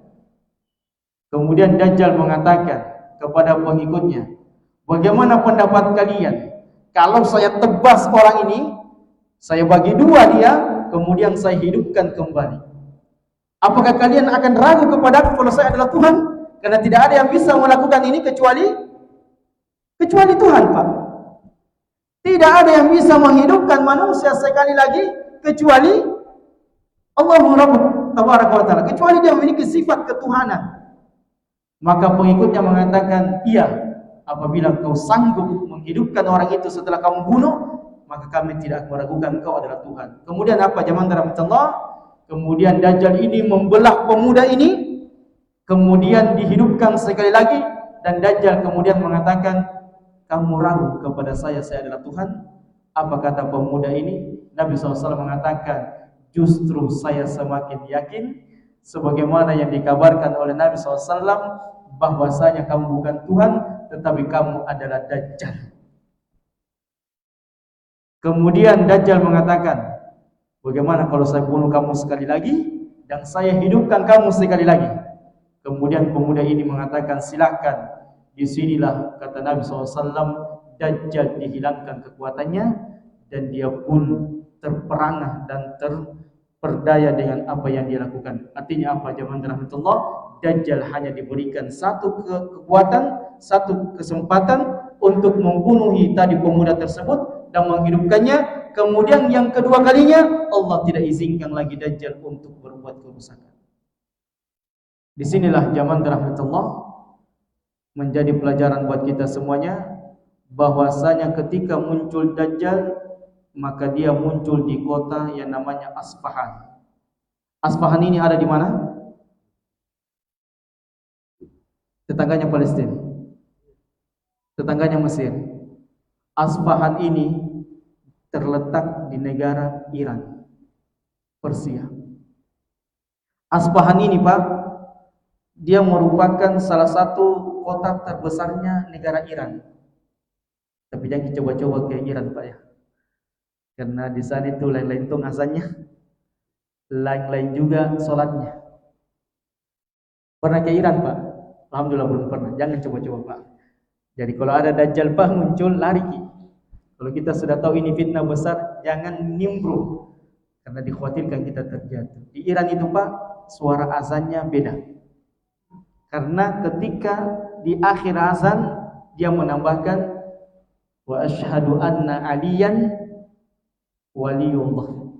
Kemudian Dajjal mengatakan kepada pengikutnya, bagaimana pendapat kalian kalau saya tebas orang ini, saya bagi dua dia, kemudian saya hidupkan kembali? Apakah kalian akan ragu kepadaku kalau saya adalah Tuhan? Karena tidak ada yang bisa melakukan ini kecuali Tuhan, Pak. Tidak ada yang bisa menghidupkan manusia sekali lagi kecuali Allahu Rabb tabaraka wa ta'ala, kecuali dia memiliki sifat ketuhanan. Maka pengikutnya mengatakan, iya, apabila kau sanggup menghidupkan orang itu setelah kamu bunuh, maka kami tidak meragukan kau adalah Tuhan. Kemudian apa jemaah rahmatullah? Kemudian Dajjal ini membelah pemuda ini, kemudian dihidupkan sekali lagi, dan Dajjal kemudian mengatakan, kamu ragu kepada saya adalah Tuhan? Apa kata pemuda ini? Nabi SAW mengatakan, justru saya semakin yakin, sebagaimana yang dikabarkan oleh Nabi SAW, bahwasanya kamu bukan Tuhan, tetapi kamu adalah Dajjal. Kemudian Dajjal mengatakan, bagaimana kalau saya bunuh kamu sekali lagi dan saya hidupkan kamu sekali lagi? Kemudian pemuda ini mengatakan, silakan. Disinilah kata Nabi SAW, Dajjal dihilangkan kekuatannya dan dia pun terperangah dan terperdaya dengan apa yang dia lakukan. Artinya apa jemaah rahmatullah? Dajjal hanya diberikan satu kekuatan, satu kesempatan untuk membunuhi tadi pemuda tersebut dan menghidupkannya. Kemudian yang kedua kalinya Allah tidak izinkan lagi Dajjal untuk berbuat kerusakan. Disinilah jemaah rahmatullah menjadi pelajaran buat kita semuanya, bahwasanya ketika muncul Dajjal, maka dia muncul di kota yang namanya Asfahan. Asfahan ini ada di mana? Tetangganya Palestina, tetangganya Mesir. Asfahan ini terletak di negara Iran, Persia. Asfahan ini Pak, dia merupakan salah satu kota terbesarnya negara Iran. Tapi jangan coba-coba ke Iran Pak ya, karena di sana itu lain-lain tuh azannya, lain-lain juga sholatnya. Pernah ke Iran Pak? Alhamdulillah belum pernah. Jangan coba-coba Pak. Jadi kalau ada Dajjal Pak muncul, lari ki. Kalau kita sudah tahu ini fitnah besar, jangan nimbrung, karena dikhawatirkan kita terjatuh. Di Iran itu Pak, suara azannya beda. Karena ketika di akhir azan dia menambahkan, wa asyhadu anna aliyan waliyullah.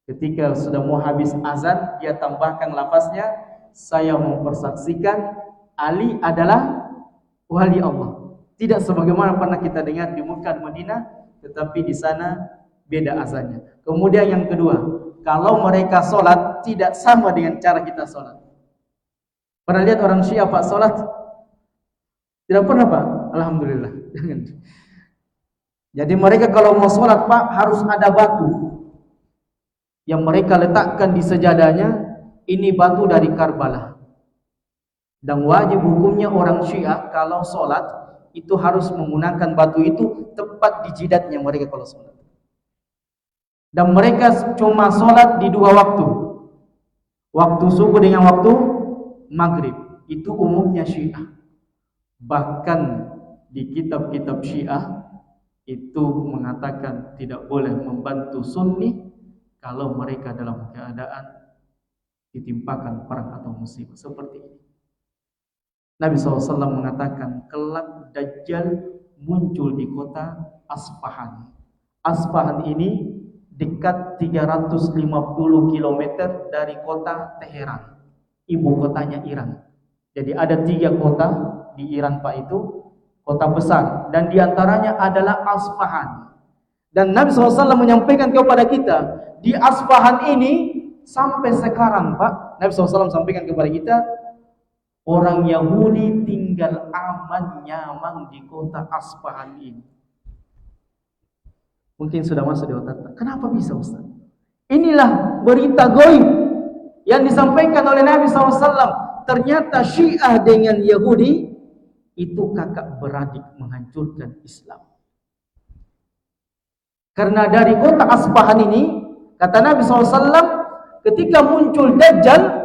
Ketika sudah mau habis azan, dia tambahkan lafaznya, saya mempersaksikan Ali adalah wali Allah. Tidak sebagaimana pernah kita dengar di Mekah, Madinah, tetapi di sana beda azannya. Kemudian yang kedua, kalau mereka sholat tidak sama dengan cara kita sholat. Pernah lihat orang Syiah Pak sholat? Tidak pernah Pak? Alhamdulillah. Jangan. Jadi mereka kalau mau sholat Pak, harus ada batu yang mereka letakkan di sejadahnya. Ini batu dari Karbala. Dan wajib hukumnya orang Syiah kalau sholat itu harus menggunakan batu itu tepat di jidatnya mereka kalau sholat. Dan mereka cuma sholat di dua waktu, waktu subuh dengan waktu maghrib. Itu umumnya Syiah. Bahkan di kitab-kitab Syiah itu mengatakan tidak boleh membantu Sunni kalau mereka dalam keadaan ditimpakan perang atau musibah seperti ini. Nabi SAW mengatakan kelak Dajjal muncul di kota Asfahan. Asfahan ini dekat 350 km dari kota Teheran, ibu kotanya Iran. Jadi ada 3 kota di Iran Pak, itu kota besar, dan diantaranya adalah Asfahan. Dan Nabi SAW menyampaikan kepada kita, di Asfahan ini sampai sekarang Pak, Nabi SAW sampaikan kepada kita, orang Yahudi tinggal aman nyaman di kota Asfahan ini. Mungkin sudah masuk di otak. Kenapa bisa Ustaz? Inilah berita gaib yang disampaikan oleh Nabi SAW. Ternyata Syiah dengan Yahudi itu kakak beradik menghancurkan Islam. Karena dari kota Asfahan ini, kata Nabi SAW, ketika muncul Dajjal,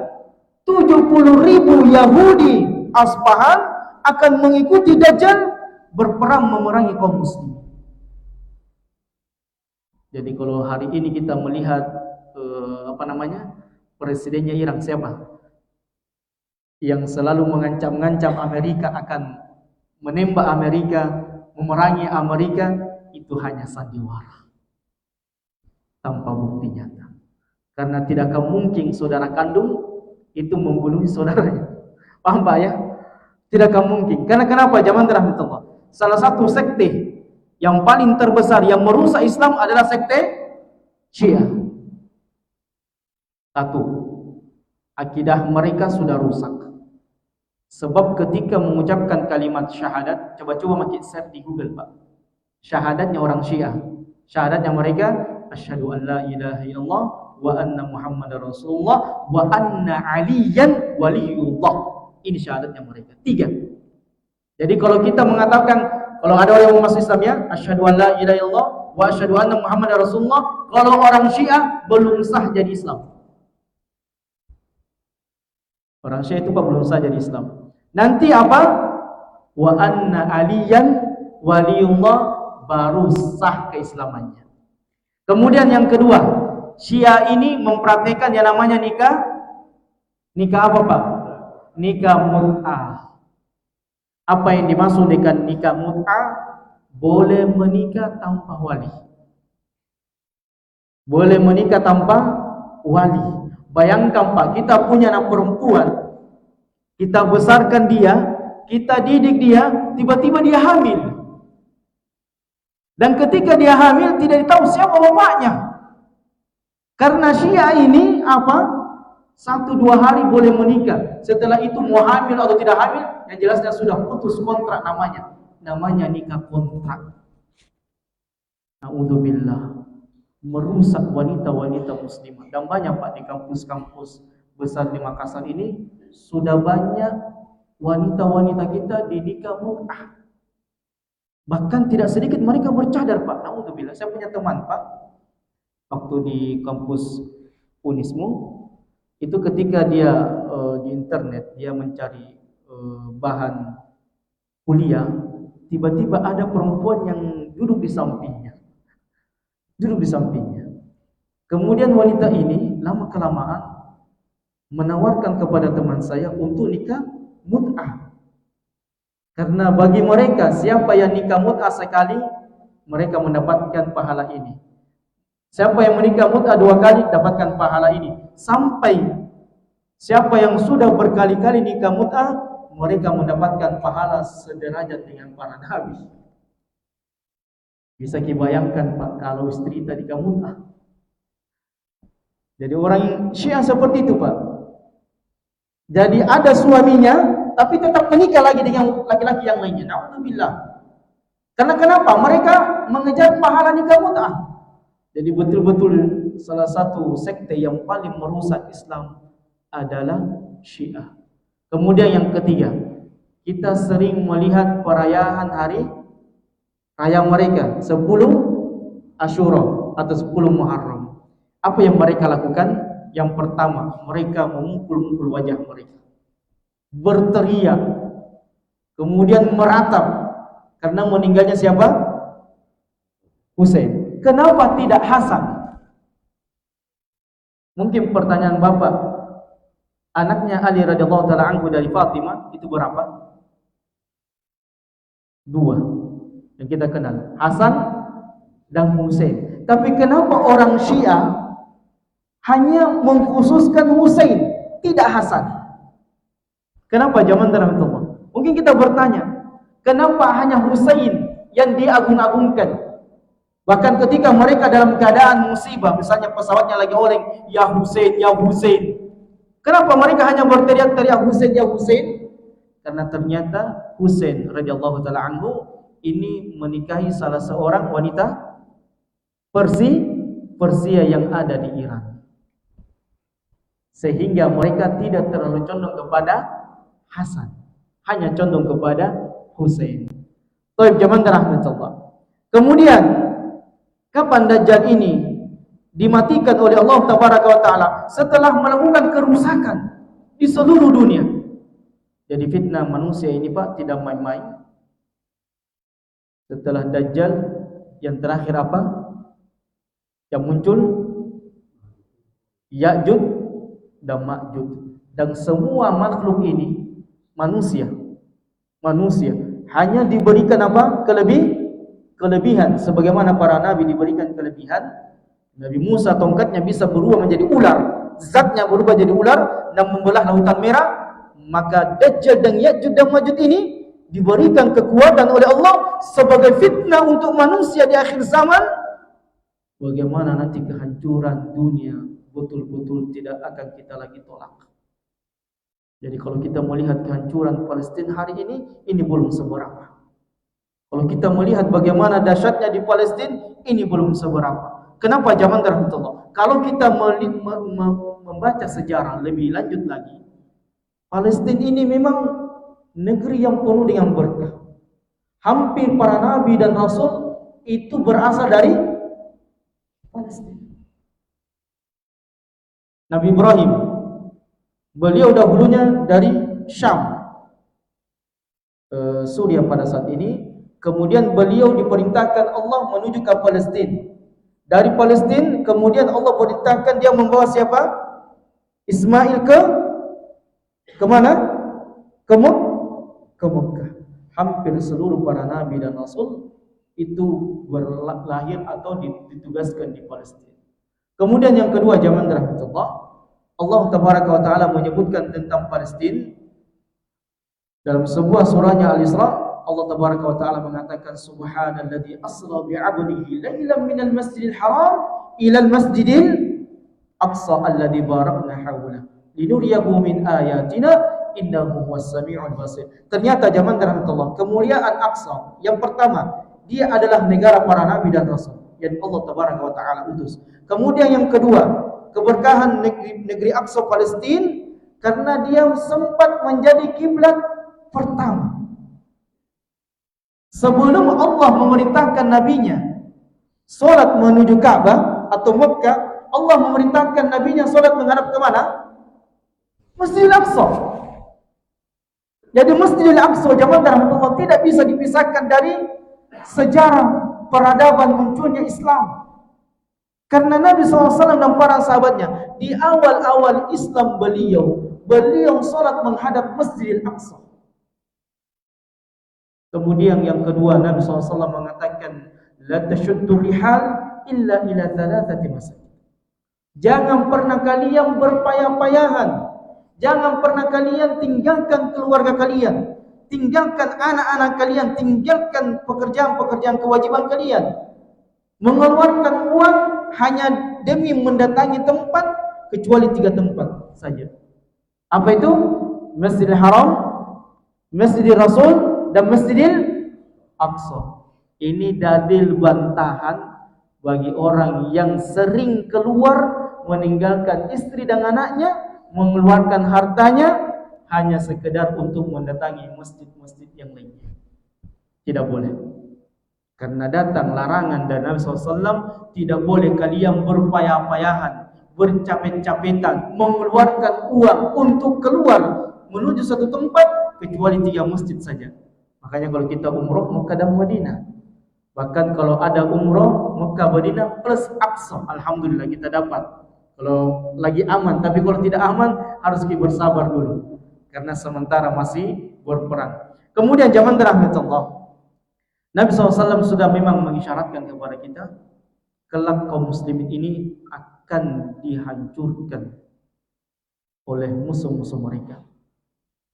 70.000 Yahudi Asfahan akan mengikuti Dajjal berperang memerangi kaum muslim. Jadi kalau hari ini kita melihat presidennya Iran siapa? Yang selalu mengancam-ngancam Amerika akan menembak Amerika, memerangi Amerika, itu hanya sandiwara tanpa bukti nyata. Karena tidak akan mungkin saudara kandung itu membunuh saudaranya. Paham Pak ya? Tidak akan mungkin. Karena kenapa? Zaman rahmatullah. Salah satu sekte yang paling terbesar yang merusak Islam adalah sekte Syiah. Satu, akidah mereka sudah rusak. Sebab ketika mengucapkan kalimat syahadat, coba-coba makin search di Google Pak. Syahadatnya orang Syiah. Syahadatnya mereka, asyhadu an la ilaha illallah wa anna Muhammadar Rasulullah wa anna Aliyan waliyullah. Ini syahadatnya mereka. 3. Jadi kalau kita mengatakan, kalau ada orang yang masuk Islam ya, asyhadu an la ilaha illallah wa asyhadu anna Muhammadar Rasulullah, kalau orang Syiah belum sah jadi Islam. Orang Syiah itu Pak belum sah jadi Islam. Nanti apa? Wa anna Aliyan waliyullah, baru sah keislamannya. Kemudian yang kedua, Syiah ini mempraktikkan yang namanya nikah. Nikah apa Pak? Nikah mut'ah. Apa yang dimaksud dengan nikah mut'ah? Boleh menikah tanpa wali. Boleh menikah tanpa wali. Bayangkan Pak, kita punya anak perempuan, kita besarkan dia, kita didik dia, tiba-tiba dia hamil. Dan ketika dia hamil tidak tahu siapa bapaknya. Karena Syiah ini apa? 1-2 hari boleh menikah. Setelah itu mau hamil atau tidak hamil, yang jelasnya sudah putus kontrak namanya. Namanya nikah kontrak. Na'udzubillah. Merusak wanita-wanita muslimah. Dan banyak Pak di kampus-kampus besar di Makassar ini sudah banyak wanita-wanita kita dinikah mut'ah. Bahkan tidak sedikit mereka bercadar Pak. Na'udzubillah. Saya punya teman Pak, waktu di kampus Unismu, itu ketika dia di internet dia mencari bahan kuliah, tiba-tiba ada perempuan yang duduk di sampingnya. Kemudian wanita ini lama kelamaan menawarkan kepada teman saya untuk nikah mut'ah. Karena bagi mereka siapa yang nikah mut'ah sekali, mereka mendapatkan pahala ini. Siapa yang menikah mut'ah 2 kali dapatkan pahala ini. Sampai siapa yang sudah berkali-kali nikah mut'ah, mereka mendapatkan pahala sederajat dengan para nabi. Bisa dibayangkan Pak, kalau istri tadi nikah mut'ah. Jadi orang Syiah seperti itu Pak. Jadi ada suaminya, tapi tetap menikah lagi dengan laki-laki yang lainnya. Na'udzubillah. Karena kenapa? Mereka mengejar pahala nikah mut'ah. Jadi betul-betul salah satu sekte yang paling merusak Islam adalah Syiah. Kemudian yang ketiga, kita sering melihat perayaan hari raya mereka 10 Asyura atau 10 Muharram. Apa yang mereka lakukan? Yang pertama, mereka memukul-mukul wajah mereka, berteriak, kemudian meratap karena meninggalnya siapa? Husain. Kenapa tidak Hasan? Mungkin pertanyaan Bapak, anaknya Ali radhiyallahu taala anhu dari Fatimah itu berapa? 2 yang kita kenal, Hasan dan Husain. Tapi kenapa orang Syiah hanya mengkhususkan Husain, tidak Hasan? Kenapa zaman rahmatullah? Mungkin kita bertanya, kenapa hanya Husain yang diagung-agungkan? Bahkan ketika mereka dalam keadaan musibah, misalnya pesawatnya lagi oleng, ya Husain, ya Husain. Kenapa mereka hanya berteriak-teriak Husain, ya Husain? Karena ternyata Husain radhiyallahu taala anhu ini menikahi salah seorang wanita Persia yang ada di Iran. Sehingga mereka tidak terlalu condong kepada Hasan, hanya condong kepada Husain. Taib zaman rahmatullah. Kemudian kapan Dajjal ini dimatikan oleh Allah Tabaraka wa Ta'ala? Setelah melakukan kerusakan di seluruh dunia. Jadi fitnah manusia ini Pak tidak main-main. Setelah Dajjal yang terakhir apa? Yang muncul Ya'juj dan Ma'juj. Dan semua makhluk ini manusia hanya diberikan apa? Kelebihan sebagaimana para nabi diberikan kelebihan Nabi Musa tongkatnya bisa berubah menjadi ular, zatnya berubah jadi ular dan membelah lautan merah. Maka Dajjal dan Ya'juj dan Ma'juj ini diberikan kekuatan oleh Allah sebagai fitnah untuk manusia di akhir zaman. Bagaimana nanti kehancuran dunia betul-betul tidak akan kita lagi tolak. Jadi kalau kita melihat kehancuran Palestina hari ini belum seberapa. Kalau kita melihat bagaimana dahsyatnya di Palestina, ini belum seberapa. Kenapa zaman rahmatullah? Kalau kita membaca sejarah lebih lanjut lagi, Palestina ini memang negeri yang penuh dengan berkah. Hampir para nabi dan rasul itu berasal dari Palestina. Nabi Ibrahim, beliau dahulunya dari Syam, Suriah pada saat ini. Kemudian beliau diperintahkan Allah menuju ke Palestina. Dari Palestina kemudian Allah perintahkan dia membawa siapa? Ismail ke mana? Ke Mekah. Hampir seluruh para nabi dan rasul itu berlahir atau ditugaskan di Palestina. Kemudian yang kedua, zaman rahmatullah, Allah tabaraka wa taala menyebutkan tentang Palestina dalam sebuah surahnya Al-Isra. Allah tabaraka wa taala mengatakan subhanalladzi asra bi 'abdihi lailan minal masjidil haram ilal masjidil aqsa alladzi barakna hawla linuriyahu min ayatina innahu huwas samiul basir. Ternyata zaman rahmatullah, kemuliaan Aqsa yang pertama, dia adalah negara para nabi dan rasul yang Allah tabaraka wa taala utus. Kemudian yang kedua, keberkahan negeri Aqsa Palestina karena dia sempat menjadi kiblat pertama. Sebelum Allah memerintahkan nabinya salat menuju Ka'bah atau Mekah, Allah memerintahkan nabinya salat menghadap ke mana? Masjidil Aqsa. Jadi Masjidil Aqsa zaman rahmatullah tidak bisa dipisahkan dari sejarah peradaban munculnya Islam. Karena Nabi SAW dan para sahabatnya di awal-awal Islam beliau salat menghadap Masjidil Aqsa. Kemudian yang kedua, Nabi SAW mengatakan la tashuddu rihal illa ila thalathati masajid. Jangan pernah kalian berpayah-payahan, jangan pernah kalian tinggalkan keluarga kalian, tinggalkan anak-anak kalian, tinggalkan pekerjaan-pekerjaan kewajiban kalian, mengeluarkan uang hanya demi mendatangi tempat kecuali 3 tempat saja. Apa itu? Masjidil Haram, Masjidil Rasul, dan Masjidil Aqsa. Ini dalil bantahan bagi orang yang sering keluar meninggalkan istri dan anaknya, mengeluarkan hartanya hanya sekedar untuk mendatangi masjid-masjid yang lainnya. Tidak boleh. Karena datang larangan dari Nabi SAW, tidak boleh kalian berpayah-payahan, bercapek-capetan, mengeluarkan uang untuk keluar menuju satu tempat kecuali 3 masjid saja. Makanya kalau kita umroh Mekah dan Madinah, bahkan kalau ada umroh Mekah Madinah plus Aqsa, alhamdulillah kita dapat. Kalau lagi aman, tapi kalau tidak aman harus kita bersabar dulu karena sementara masih berperang. Kemudian zaman rahmatullah, Nabi SAW sudah memang mengisyaratkan kepada kita kelak kaum muslimin ini akan dihancurkan oleh musuh-musuh mereka.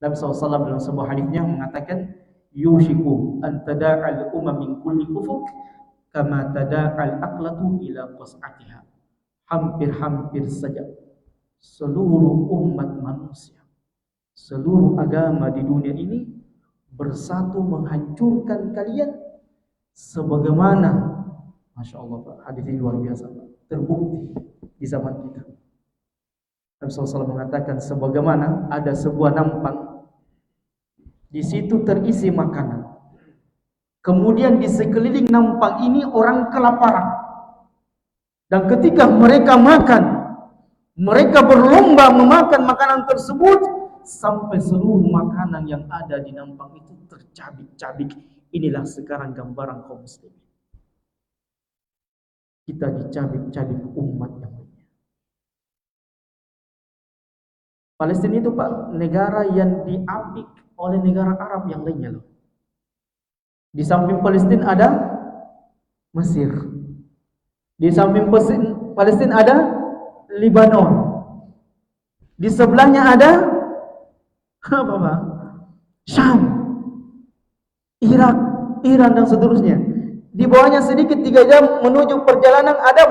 Nabi SAW dalam sebuah hadisnya mengatakan yushiku an tada'al umam min kulli ufuq kama tada'al aqlatu ila qas'atiha. Hampir-hampir saja seluruh umat manusia, seluruh agama di dunia ini bersatu menghancurkan kalian sebagaimana, Masya Allah Pak, hadis ini luar biasa Pak, terbukti di zaman kita. Nabi SAW mengatakan sebagaimana ada sebuah nampan, di situ terisi makanan. Kemudian di sekeliling nampang ini orang kelaparan. Dan ketika mereka makan, mereka berlomba memakan makanan tersebut sampai seluruh makanan yang ada di nampang itu tercabik-cabik. Inilah sekarang gambaran kaum muslimin. Kita dicabik-cabik umat yang lainnya. Palestina itu Pak, negara yang diapik oleh negara Arab yang lainnya loh. Di samping Palestina ada Mesir. Di samping Palestina ada Lebanon. Di sebelahnya ada apa Pak? Syam, Irak, Iran dan seterusnya. Di bawahnya sedikit 3 jam menuju perjalanan ada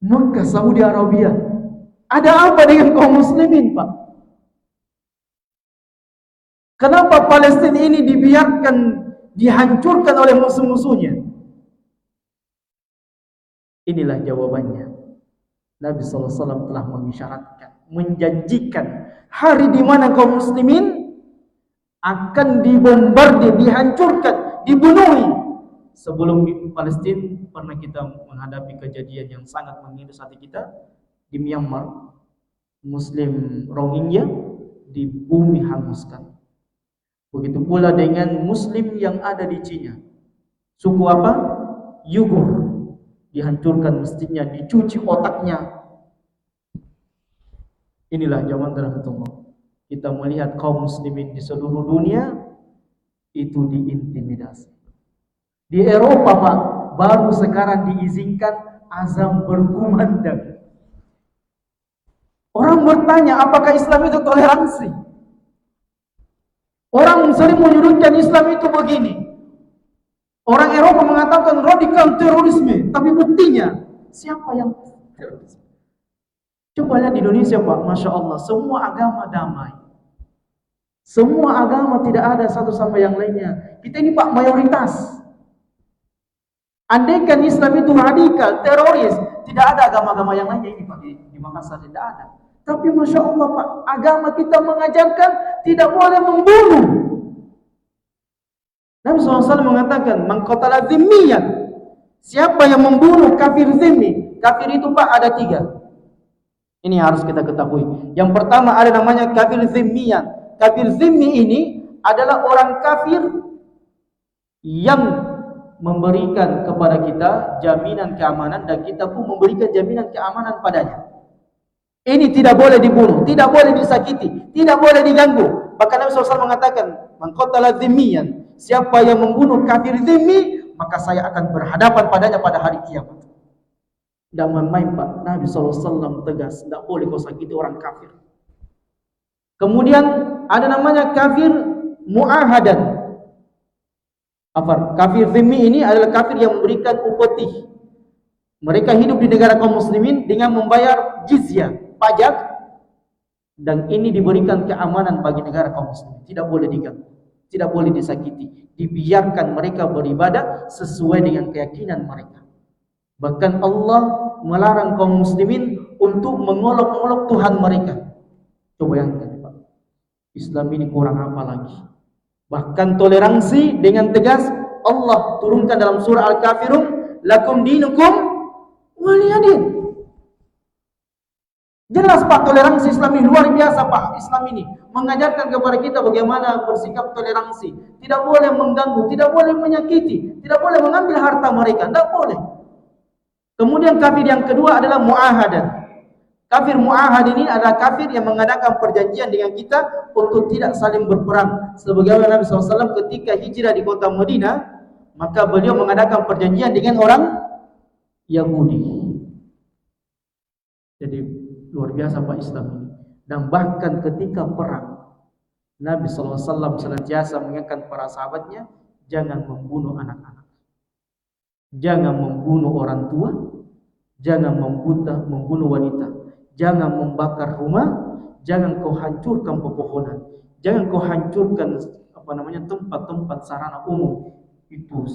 Mekah, Saudi Arabia. Ada apa dengan kaum muslimin, Pak? Kenapa Palestina ini dibiarkan dihancurkan oleh musuh-musuhnya? Inilah jawabannya. Nabi SAW telah mengisyaratkan, menjanjikan hari di mana kaum muslimin akan dibombardir, dihancurkan, dibunuhi. Sebelum Palestina pernah kita menghadapi kejadian yang sangat mengiris hati kita di Myanmar. Muslim Rohingya di bumi hanguskan. Begitu pula dengan Muslim yang ada di Cina. Suku apa? Uyghur. Dihancurkan masjidnya, dicuci otaknya. Inilah zaman rahmatullah. Kita melihat kaum muslimin di seluruh dunia itu diintimidasi. Di Eropa Pak, baru sekarang diizinkan azan berkumandang. Orang bertanya, apakah Islam itu toleransi? Orang sering menyudutkan Islam itu begini. Orang Eropa mengatakan radikal terorisme, tapi buktinya siapa yang teroris? Coba lihat di Indonesia Pak, Masya Allah, semua agama damai. Semua agama tidak ada satu sama yang lainnya. Kita ini Pak mayoritas. Andaikan Islam itu radikal, teroris, tidak ada agama-agama yang lainnya ini Pak di Makassar, tidak ada. Tapi Masya Allah Pak, agama kita mengajarkan tidak boleh membunuh. Nabi SAW mengatakan, man qatala dhimmiyan, siapa yang membunuh kafir zimmi. Kafir itu Pak ada 3. Ini harus kita ketahui. Yang pertama ada namanya kafir zimmiyan. Kafir zimmi ini adalah orang kafir yang memberikan kepada kita jaminan keamanan dan kita pun memberikan jaminan keamanan padanya. Ini tidak boleh dibunuh, tidak boleh disakiti, tidak boleh diganggu. Bahkan Nabi SAW mengatakan, man qatala dhimmiyan, siapa yang membunuh kafir zimmi, maka saya akan berhadapan padanya pada hari kiamat. Dan main-main Pak, Nabi SAW tegas, tidak boleh kau sakiti orang kafir. Kemudian ada namanya kafir mu'ahadan. Kafir zimmi ini adalah kafir yang memberikan upeti. Mereka hidup di negara kaum muslimin dengan membayar jizyah, pajak, dan ini diberikan keamanan bagi negara kaum muslimin. Tidak boleh diganggu, tidak boleh disakiti. Dibiarkan mereka beribadah sesuai dengan keyakinan mereka. Bahkan Allah melarang kaum muslimin untuk mengolok-olok Tuhan mereka. Coba bayangkan Pak, Islam ini kurang apa lagi? Bahkan toleransi dengan tegas Allah turunkan dalam surah Al-Kafirun, lakum dinukum waliyadin. Jelas Pak, toleransi Islam ini luar biasa Pak. Islam ini mengajarkan kepada kita bagaimana bersikap toleransi. Tidak boleh mengganggu, tidak boleh menyakiti, tidak boleh mengambil harta mereka, tidak boleh. Kemudian kafir yang kedua adalah mu'ahadan. Kafir mu'ahad ini adalah kafir yang mengadakan perjanjian dengan kita untuk tidak saling berperang. Sebagaimana Nabi SAW ketika hijrah di kota Madinah, maka beliau mengadakan perjanjian dengan orang Yahudi. Jadi luar biasa Pak Islam ini. Dan bahkan ketika perang, Nabi SAW senantiasa mengingatkan para sahabatnya, jangan membunuh anak-anak, jangan membunuh orang tua, jangan membunuh wanita, jangan membakar rumah, jangan kau hancurkan pepohonan, jangan kau hancurkan tempat-tempat sarana umum. Itu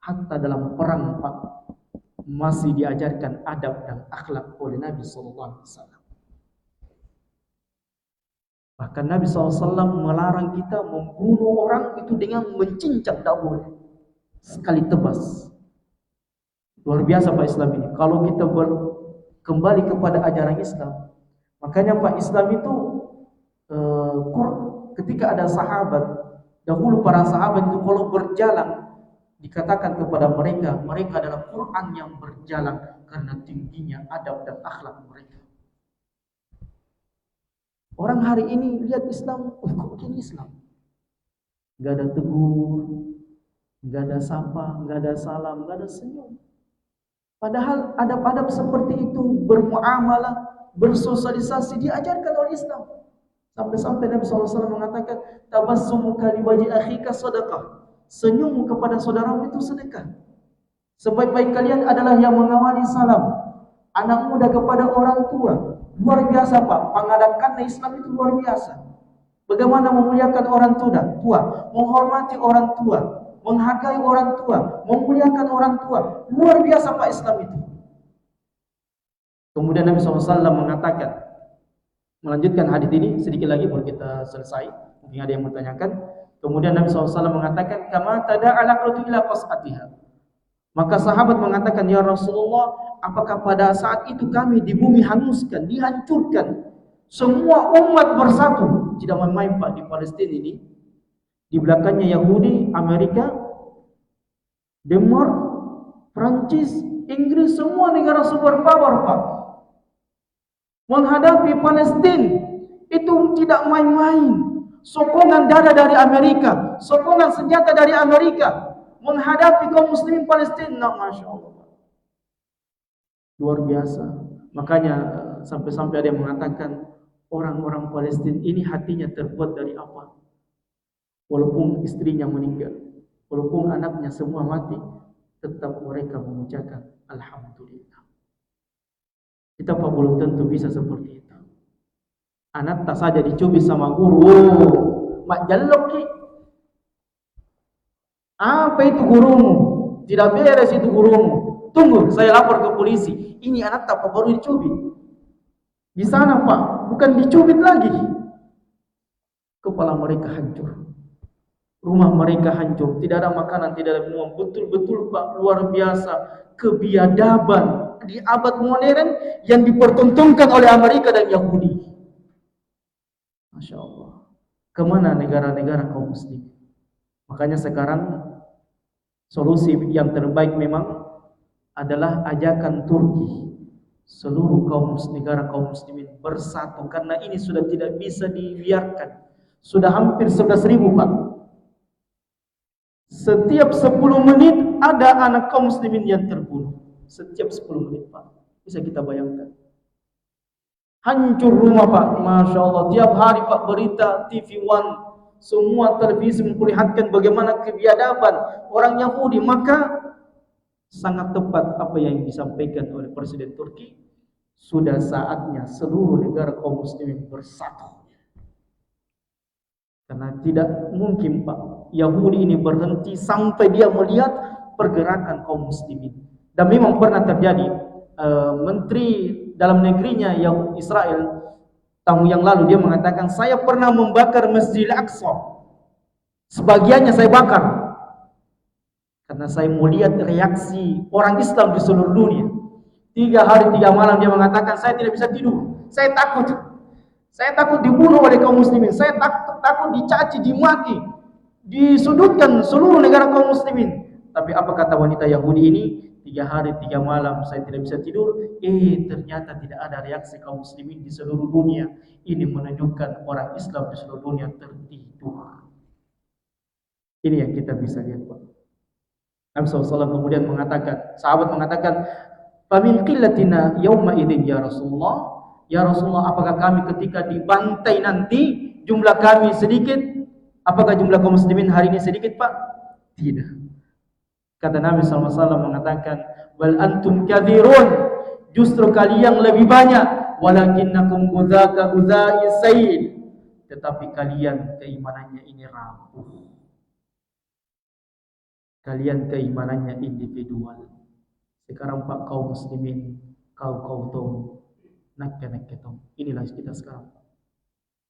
hatta dalam perang Pak masih diajarkan adab dan akhlak oleh Nabi SAW. Bahkan Nabi SAW melarang kita membunuh orang itu dengan mencincang, tidak boleh, sekali tebas. Luar biasa Pak Islam ini. Kalau kita kembali kepada ajaran Islam, makanya Pak Islam itu ketika ada sahabat, dahulu para sahabat itu kalau berjalan dikatakan kepada mereka, mereka adalah Quran yang berjalan karena tingginya adab dan akhlak mereka. Orang hari ini lihat Islam, kok begini Islam? Gak ada tegur, gak ada sapa, gak ada salam, gak ada senyum. Padahal adab-adab seperti itu, bermuamalah, bersosialisasi diajarkan oleh Islam. Sampai-sampai Nabi SAW mengatakan, tabassumuka liwaji akhika sedekah. Senyum kepada saudaramu itu sedekah. Sebaik-baik kalian adalah yang mengawali salam. Anak muda kepada orang tua. Luar biasa Pak, pengadakan Islam itu luar biasa. Bagaimana memuliakan orang tua, menghormati orang tua, menghargai orang tua, memuliakan orang tua. Luar biasa Pak Islam itu. Kemudian Nabi SAW mengatakan, melanjutkan hadis ini sedikit lagi baru kita selesai. Mungkin ada yang bertanyakan. Kemudian Nabi SAW mengatakan, kama tada'ala qatu ila qas'atiha. Maka sahabat mengatakan, ya Rasulullah, apakah pada saat itu kami di bumi hanguskan, dihancurkan, semua umat bersatu? Tidak main-main Pak, di Palestina ini, di belakangnya Yahudi, Amerika, Denmark, Prancis, Inggris, semua negara superpower Pak. Menghadapi Palestina itu tidak main-main. Sokongan dada dari Amerika, sokongan senjata dari Amerika menghadapi kaum muslimin Palestina. Masya Allah, luar biasa. Makanya sampai-sampai ada yang mengatakan, orang-orang Palestina ini hatinya terbuat dari apa? Walaupun istrinya meninggal, walaupun anaknya semua mati, tetap mereka mengucapkan Alhamdulillah. Kita Pak belum tentu bisa seperti itu. Anak tak saja dicubit sama guru, mak jalok ki. Apa itu gurumu? Tidak beres itu gurumu. Tunggu, saya lapor ke polisi. Ini anak tak baru dicubit. Di sana Pak, bukan dicubit lagi. Kepala mereka hancur. Rumah mereka hancur. Tidak ada makanan, tidak ada minuman. Betul-betul Pak, luar biasa. Kebiadaban di abad modern yang dipertontonkan oleh Amerika dan Yahudi. Masya Allah. Kemana negara-negara kaum muslim? Makanya sekarang solusi yang terbaik memang adalah ajakan Turki. Seluruh negara kaum muslimin bersatu, karena ini sudah tidak bisa dibiarkan. Sudah hampir 11.000 Pak. Setiap 10 menit ada anak kaum muslimin yang terbunuh. Setiap 10 menit Pak. Bisa kita bayangkan. Hancur rumah Pak. Masya Allah. Tiap hari Pak berita TV One, semua televisi memperlihatkan bagaimana kebiadaban orang Yahudi. Maka sangat tepat apa yang disampaikan oleh Presiden Turki. Sudah saatnya seluruh negara kaum muslimin bersatu. Karena tidak mungkin Pak, Yahudi ini berhenti sampai dia melihat pergerakan kaum muslimin. Dan memang pernah terjadi, Menteri dalam negerinya yang Israel tahun yang lalu dia mengatakan, saya pernah membakar Masjidil Aqsa. Sebagiannya saya bakar. Karena saya melihat reaksi orang Islam di seluruh dunia. 3 hari 3 malam dia mengatakan, saya tidak bisa tidur. Saya takut. Saya takut dibunuh oleh kaum muslimin. Saya takut dicaci, dimaki, disudutkan seluruh negara kaum muslimin. Tapi apa kata wanita Yahudi ini? 3 hari 3 malam saya tidak bisa tidur. Ternyata tidak ada reaksi kaum muslimin di seluruh dunia. Ini menunjukkan orang Islam di seluruh dunia tertidur. Ini yang kita bisa lihat Pak. Nabi SAW kemudian mengatakan, sahabat mengatakan, "Famin qillatina yauma idzin ya Rasulullah." Ya Rasulullah, apakah kami ketika dibantai nanti jumlah kami sedikit? Apakah jumlah kaum muslimin hari ini sedikit Pak? Tidak. Kata Nabi SAW mengatakan, "Wal antum kathirun." Justru kalian lebih banyak. "Walakinnakum gudzaka gudzai sayl." Tetapi kalian keimanannya ini rapuh. Kalian keimanannya individual. Sekarang Pak kaum muslimin, kau tong, nak ketong. Inilah kita sekarang.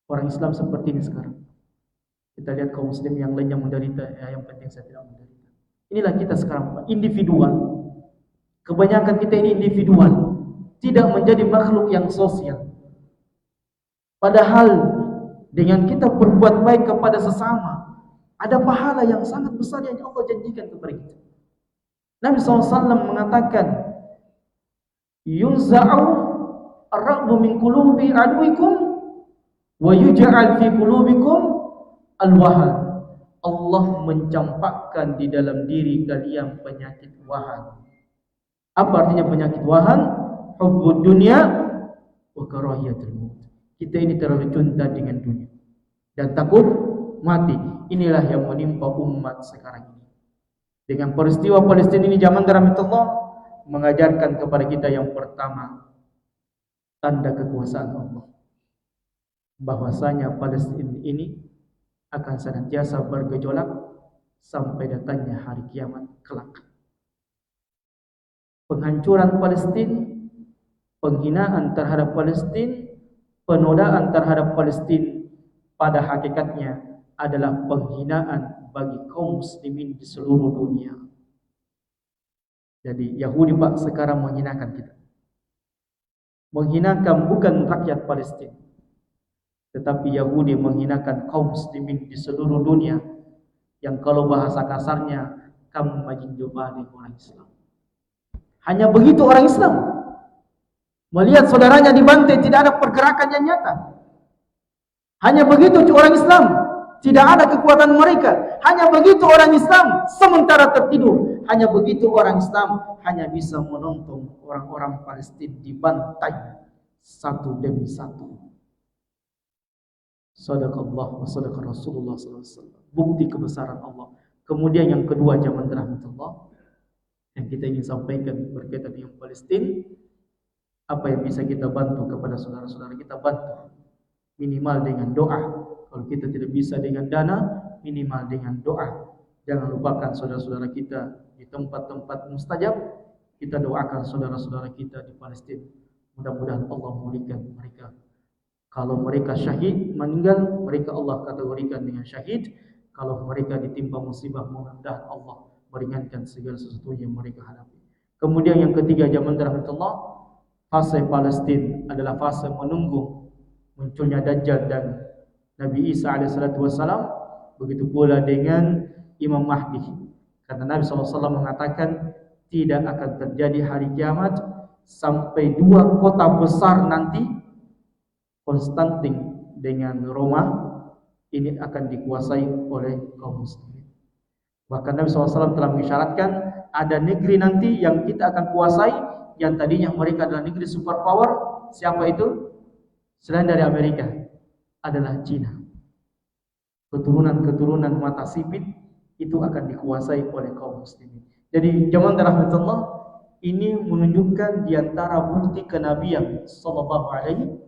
Orang Islam seperti ini sekarang. Kita lihat kaum muslim yang lainnya menderita, yang penting saya tidak menderita. Inilah kita sekarang Pak, individual. Kebanyakan kita ini individual, tidak menjadi makhluk yang sosial. Padahal dengan kita berbuat baik kepada sesama, ada pahala yang sangat besar yang Allah janjikan kepada kita. Nabi SAW mengatakan, "Yunza'u ar-ra'bu min qulubi aduwikum wa yuj'al fi qulubikum al-wahan." Allah mencampakkan di dalam diri kalian penyakit wahan. Apa artinya penyakit wahan? Hubbud dunya wa karahiyatul maut. Kita ini terlalu cinta dengan dunia dan takut mati. Inilah yang menimpa umat sekarang ini. Dengan peristiwa Palestina ini zaman rahmatullah mengajarkan kepada kita yang pertama tanda kekuasaan Allah. Bahwasanya Palestina ini akan senantiasa bergejolak sampai datangnya hari kiamat kelak. Penghancuran Palestina, penghinaan terhadap Palestina, penodaan terhadap Palestina pada hakikatnya adalah penghinaan bagi kaum muslimin di seluruh dunia. Jadi Yahudi Pak sekarang menghinakan kita. Menghinakan bukan rakyat Palestina, tetapi Yahudi menghinakan kaum muslimin di seluruh dunia, yang kalau bahasa kasarnya kamu majinjobani orang Islam. Hanya begitu orang Islam melihat saudaranya dibantai, tidak ada pergerakan yang nyata. Hanya begitu orang Islam, tidak ada kekuatan mereka. Hanya begitu orang Islam sementara tertidur. Hanya begitu orang Islam hanya bisa menonton orang-orang Palestina dibantai satu demi satu. Sadaqallah wa sadaqa Rasulullah SAW. Bukti kebesaran Allah. Kemudian yang kedua zaman rahmatullah yang kita ingin sampaikan berkaitan dengan Palestina, apa yang bisa kita bantu kepada saudara-saudara kita, bantu minimal dengan doa. Kalau kita tidak bisa dengan dana, minimal dengan doa. Jangan lupakan saudara-saudara kita di tempat-tempat mustajab. Kita doakan saudara-saudara kita di Palestina. Mudah-mudahan Allah memberikan mereka. Kalau mereka syahid, meninggal, mereka Allah kategorikan dengan syahid. Kalau mereka ditimpa musibah, mudah-mudahan Allah meringankan segala sesuatu yang mereka hadapi. Kemudian yang ketiga zaman rahmatullah, fase Palestina adalah fase menunggu munculnya Dajjal dan Nabi Isa AS. Begitu pula dengan Imam Mahdi. Karena Nabi SAW mengatakan tidak akan terjadi hari kiamat sampai dua kota besar nanti, Konstantin dengan Roma, ini akan dikuasai oleh kaum muslimin. Bahkan Nabi SAW telah mengisyaratkan ada negeri nanti yang kita akan kuasai, yang tadinya mereka adalah negeri superpower. Siapa itu? Selain dari Amerika, adalah Cina. Keturunan-keturunan mata sipit itu akan dikuasai oleh kaum muslimin. Jadi zaman rahmatullah ini menunjukkan diantara bukti kenabian sallallahu alaihi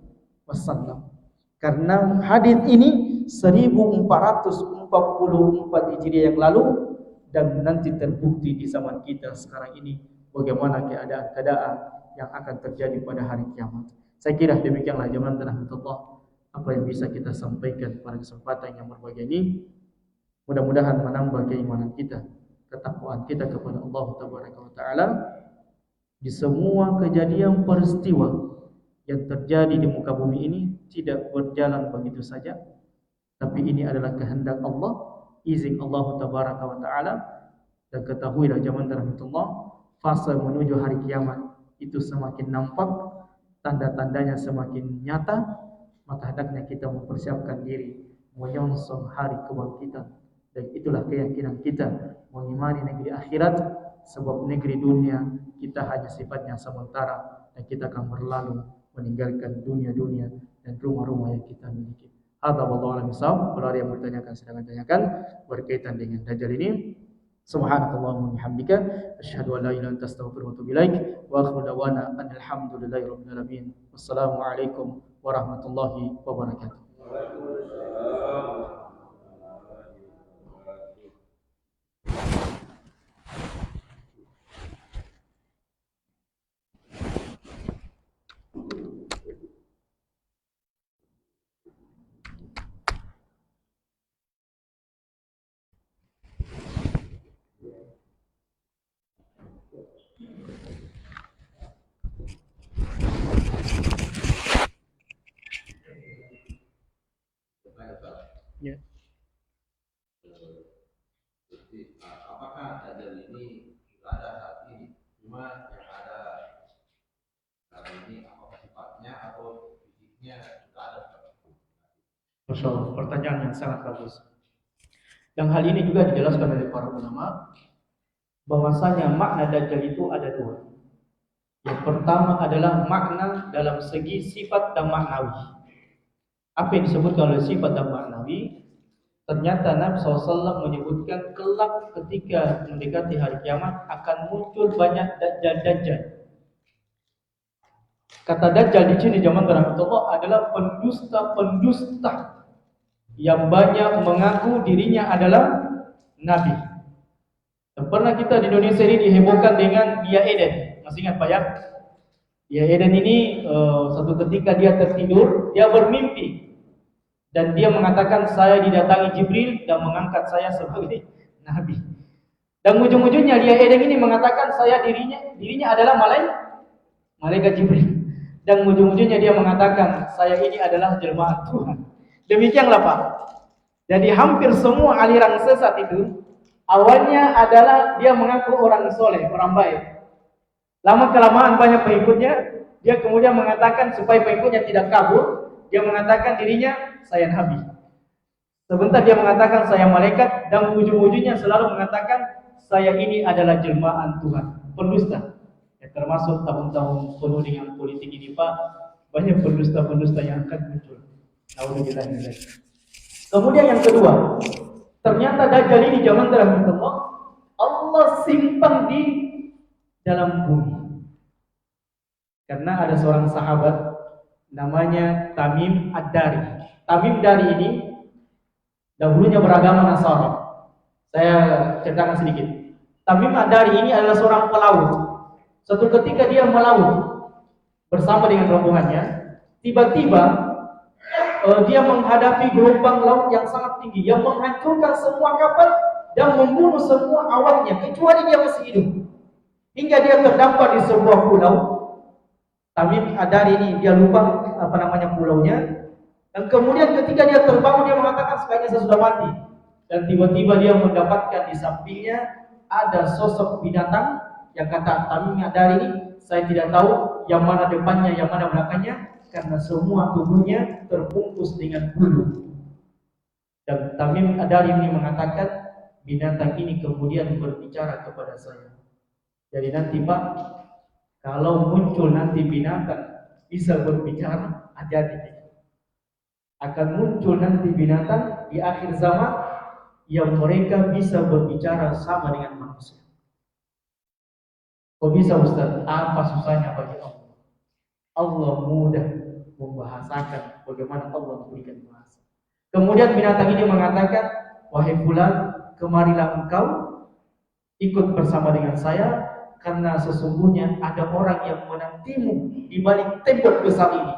wasallam. Karena hadis ini 1444 Hijriah yang lalu, dan nanti terbukti di zaman kita sekarang ini bagaimana keadaan-keadaan yang akan terjadi pada hari kiamat. Saya kira demikianlah zaman rahmatullah apa yang bisa kita sampaikan pada kesempatan yang berbahagia ini. Mudah-mudahan menambah keimanan kita, ketakwaan kita kepada Allah Taala di semua kejadian peristiwa yang terjadi di muka bumi ini. Tidak berjalan begitu saja, tapi ini adalah kehendak Allah, izin Allah Taala. Dan ketahuilah zaman rahmatullah, fase menuju hari kiamat itu semakin nampak, tanda-tandanya semakin nyata. Maka hendaknya kita mempersiapkan diri menyongsong hari kebangkitan. Dan itulah keyakinan kita, mengimani negeri akhirat. Sebab negeri dunia kita hanya sifatnya sementara, dan kita akan berlalu meninggalkan dunia-dunia dan rumah-rumah yang kita miliki. Hadza wallahu a'lam bishawab. Kalau ada yang bertanyakan silakan tanyakan berkaitan dengan Dajjal ini. Subhanakallahumma wa bihamdika asyhadu an la ilaha illa anta astaghfiruka wa atubu ilaik. Wa akhiru da'wana alhamdulillahi rabbil alamin. Wassalamu alaikum warahmatullahi wabarakatuh. Ya. Apakah Dajjal ini sudah ada saat ini? Cuma yang ada saat ini apakah sifatnya atau fisiknya sudah ada? Masya Allah, pertanyaan yang sangat bagus. Dan hal ini juga dijelaskan oleh para ulama, bahwasanya makna Dajjal itu ada dua. Yang pertama adalah makna dalam segi sifat dan maknawi. Apa yang disebutkan oleh sifat dan maknawi? Ternyata Nabi SAW menyebutkan kelak ketika mendekati hari kiamat akan muncul banyak dajjal-dajjal. Kata dajjal di sini zaman Rasulullah adalah pendusta-pendusta yang banyak mengaku dirinya adalah Nabi. Dan pernah kita di Indonesia ini dihebohkan dengan Dia Eden. Masih ingat Pak ya? Dia Eden ini satu ketika dia tertidur, dia bermimpi. Dan dia mengatakan saya didatangi Jibril dan mengangkat saya sebagai Nabi. Dan ujung-ujungnya Dia Eden ini mengatakan dirinya adalah malaikat Jibril. Dan ujung-ujungnya dia mengatakan saya ini adalah jelmaan Tuhan. Demikianlah Pak. Jadi hampir semua aliran sesat itu awalnya adalah dia mengaku orang soleh, orang baik. Lama kelamaan banyak pengikutnya, dia kemudian mengatakan supaya pengikutnya tidak kabur, dia mengatakan dirinya saya Nabi. Sebentar dia mengatakan saya malaikat, dan ujung-ujungnya selalu mengatakan saya ini adalah jelmaan Tuhan. Pendusta. Ya, termasuk tahun-tahun penuh dengan politik ini Pak, banyak pendusta-pendusta yang akan muncul. Alhamdulillah. Kemudian yang kedua, ternyata Dajjal ini zaman Rasulullah Allah simpan di dalam bumi. Karena ada seorang sahabat namanya Tamim Ad-Dari. Tamim Dari ini dahulunya beragama Nasara. Saya ceritakan sedikit. Tamim Ad-Dari ini adalah seorang pelaut. Suatu ketika dia melaut bersama dengan rombongannya, tiba-tiba dia menghadapi gelombang laut yang sangat tinggi yang menghancurkan semua kapal dan membunuh semua awaknya kecuali dia masih hidup. Hingga dia terdampar di sebuah pulau. Tamim Ad-Dari ini dia lupa pulaunya. Dan kemudian ketika dia terbangun dia mengatakan sebenarnya saya sudah mati. Dan tiba-tiba dia mendapatkan di sampingnya ada sosok binatang yang kata Tamim Ad-Dari ini saya tidak tahu yang mana depannya yang mana belakangnya karena semua tubuhnya terbungkus dengan bulu. Dan Tamim Ad-Dari ini mengatakan binatang ini kemudian berbicara kepada saya. Jadi nanti Pak, kalau muncul nanti binatang bisa berbicara, hati-hati. Akan muncul nanti binatang di akhir zaman yang mereka bisa berbicara sama dengan manusia. Kok bisa Ustaz? Apa susahnya bagi Allah? Allah mudah membahasakan bagaimana Allah memberikan bahasa. Kemudian binatang ini mengatakan, wahai fulan, kemarilah engkau ikut bersama dengan saya. Karena sesungguhnya ada orang yang menantimu di balik tembok besar ini.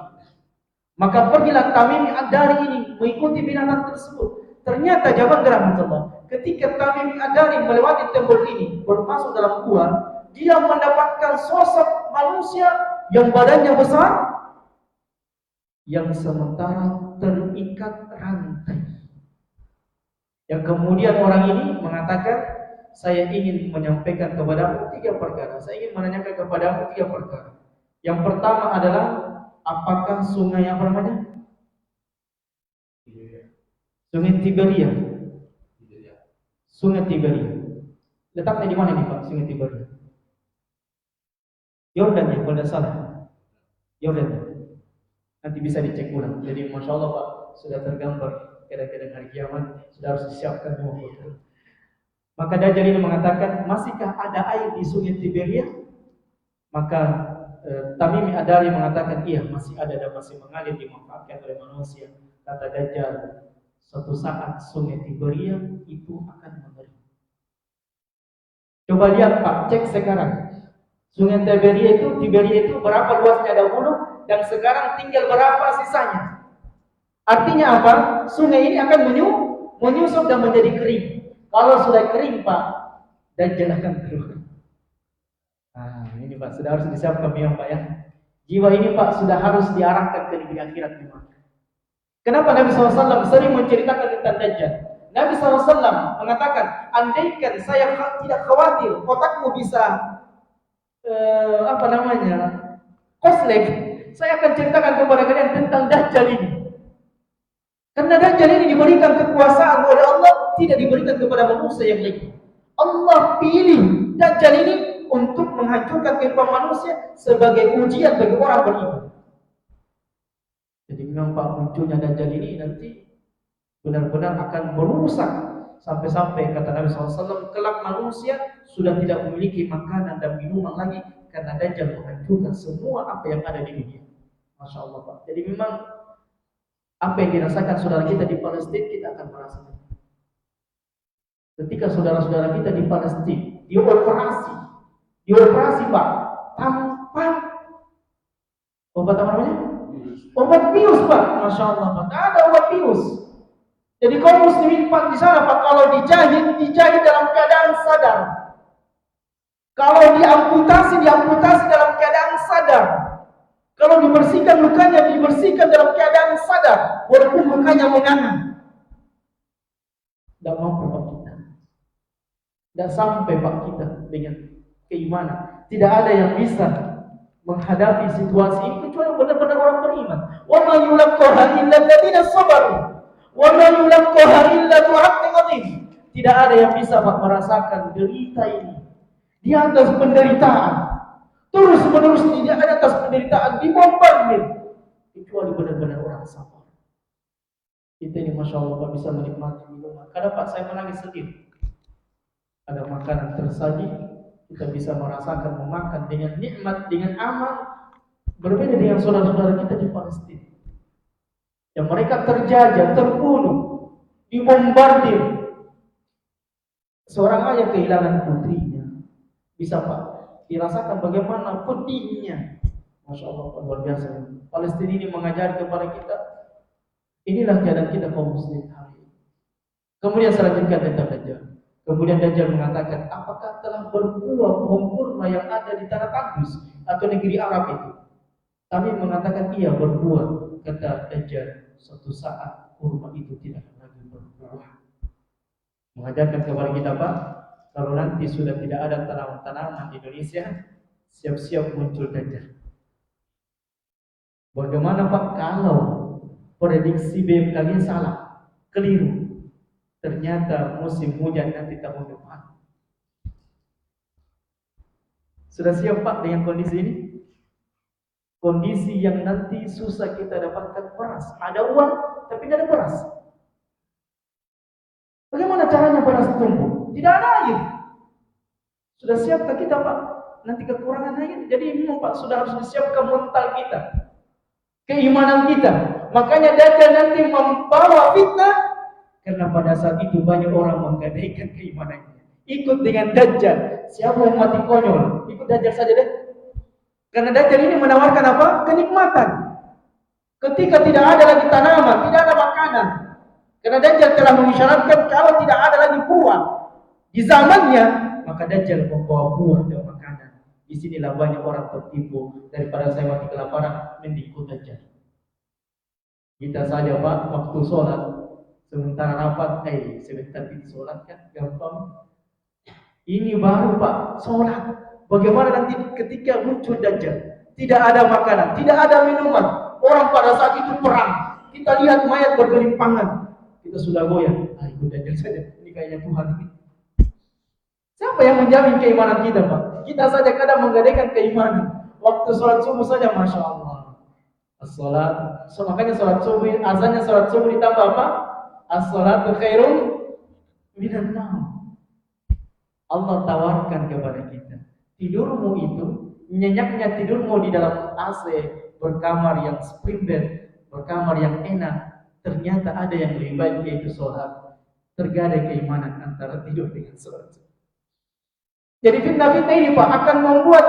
Maka pergilah Tamim Ad-Dari ini mengikuti binatang tersebut. Ternyata zaman Rasulullah, ketika Tamim Ad-Dari melewati tembok ini, bermasuk dalam gua, dia mendapatkan sosok manusia yang badannya besar, yang sementara terikat rantai. Yang kemudian orang ini mengatakan, saya ingin menyampaikan kepadamu 3 perkara. Saya ingin menanyakan kepadamu 3 perkara. Yang pertama adalah, apakah sungai apa namanya? Sungai Tiberia. Sungai Tiberia. Letaknya di mana nih Pak? Sungai Tiberia. Yordan ya, kalau tidak salah. Yordan. Nanti bisa dicek ulang. Jadi Masya Allah Pak, sudah tergambar kadang-kadang hari kiamat, sudah harus disiapkan semua foto. Maka Dajjal ini mengatakan, masihkah ada air di sungai Tiberia? Maka Tamim Ad-Dari mengatakan, iya masih ada dan masih mengalir dimanfaatkan oleh manusia. Kata Dajjal, suatu saat sungai Tiberia itu akan mengering. Coba lihat Pak, cek sekarang. Sungai Tiberia itu berapa luasnya dahulu dan sekarang tinggal berapa sisanya. Artinya apa? Sungai ini akan menyusut dan menjadi kering. Kalau sudah kering Pak, Dajjal akan keluar. Nah ini Pak, sudah harus disiapkan memang Pak ya. Jiwa ini Pak sudah harus diarahkan ke negeri akhirat memang. Kenapa Nabi SAW sering menceritakan tentang Dajjal? Nabi SAW mengatakan, andaikan saya tidak khawatir otakmu bisa koslek, saya akan ceritakan kepada kalian tentang Dajjal ini. Karena Dajjal ini diberikan kekuasaan oleh Allah, tidak diberikan kepada manusia yang lain. Allah pilih Dajjal ini untuk menghancurkan kehidupan manusia sebagai ujian bagi orang beriman. Jadi memang Pak, munculnya Dajjal ini nanti benar-benar akan merusak sampai-sampai kata Nabi SAW, kelak manusia sudah tidak memiliki makanan dan minuman lagi karena Dajjal menghancurkan semua apa yang ada di dunia. Masya Allah Pak. Jadi memang apa yang dirasakan saudara kita di Palestina kita akan merasakan. Ketika saudara-saudara kita di Palestina dioperasi Pak, tanpa obat apa namanya? Obat bius Pak, Masya Allah Pak. Tidak ada obat bius. Jadi kaum muslimin Pak di sana Pak, kalau dijahit dalam keadaan sadar. Kalau diamputasi dalam keadaan sadar. Kalau dibersihkan lukanya, dibersihkan dalam keadaan sadar, walaupun lukanya menganga. Tidak mampu Pak kita. Tidak sampai Pak kita dengan keimanan. Tidak ada yang bisa menghadapi situasi ini kecuali benar-benar orang beriman. Wa ma yulaqqaha illa alladziina sabaru wa ma yulaqqaha illa dzu 'abdin 'adzim. Tidak ada yang bisa Pak merasakan derita ini di atas penderitaan. Terus-menerus di atas penderitaan dibombardir kecuali benar-benar orang sabar. Kita ini Masya Allah Pak bisa menikmati minuman. Kadang Pak saya menangis sedih. Ada makanan tersaji, kita bisa merasakan memakan dengan nikmat, dengan aman. Berbeda dengan saudara-saudara kita di Palestina yang mereka terjajah, terbunuh, dibombardir. Seorang ayah kehilangan putrinya. Bisa Pak dirasakan bagaimana pedihnya. Masya Allah Pak, luar biasa. Palestina ini mengajar kepada kita, inilah keadaan kita kaum muslim hari ini. Kemudian selanjutnya tentang Dajjal. Kemudian Dajjal mengatakan, apakah telah berbuah pohon kurma yang ada di tanah Tandus atau negeri Arab itu? Kami mengatakan iya berbuah. Kata Dajjal, suatu saat kurma itu tidak lagi berbuah. Mengajarkan kepada kita Pak, kalau nanti sudah tidak ada tanaman-tanaman di Indonesia, siap-siap muncul Dajjal. Bagaimana Pak kalau prediksi BMKG salah, keliru? Ternyata musim hujan nanti tahun depan. Sudah siap Pak dengan kondisi ini? Kondisi yang nanti susah kita dapatkan beras. Ada uang tapi tidak ada beras. Bagaimana caranya beras tumbuh? Tidak ada air. Sudah siapkah kita Pak? Nanti kekurangan air. Jadi memang Pak sudah harus disiapkan mental kita, keimanan kita. Makanya Dajjal nanti membawa fitnah. Karena pada saat itu banyak orang menggadaikan keimanannya. Ikut dengan Dajjal. Siapa yang mati konyol? Ikut Dajjal saja deh. Karena Dajjal ini menawarkan apa? Kenikmatan. Ketika tidak ada lagi tanaman, tidak ada makanan. Karena Dajjal telah mengisyaratkan kalau tidak ada lagi buah di zamannya, maka Dajjal membawa buah dan makanan. Disinilah banyak orang tertipu. Daripada saya mati kelaparan, mending ikut Dajjal. Kita saja Pak, waktu sholat sementara rapat, sebentar kita sholat kan gampang. Ini baru Pak, sholat. Bagaimana nanti ketika muncul Dajjal? Tidak ada makanan, tidak ada minuman. Orang pada saat itu perang. Kita lihat mayat bergelimpangan. Kita sudah goyah. Ikut Dajjal saja. Ini kayaknya Tuhan ini. Siapa yang menjamin keimanan kita Pak? Kita saja kadang menggadaikan keimanan. Waktu sholat subuh saja, Masya Allah. As-sholat. Makanya sholat subuh, azannya sholat subuh ditambah apa? As-sholatu khairun minan naum. Allah tawarkan kepada kita, tidurmu itu, nyenyaknya tidurmu di dalam AC, berkamar yang spring bed, berkamar yang enak, ternyata ada yang lebih baik yaitu sholat. Tergadai keimanan antara tidur dengan sholat. Jadi fitnah-fitnah ini Pak akan membuat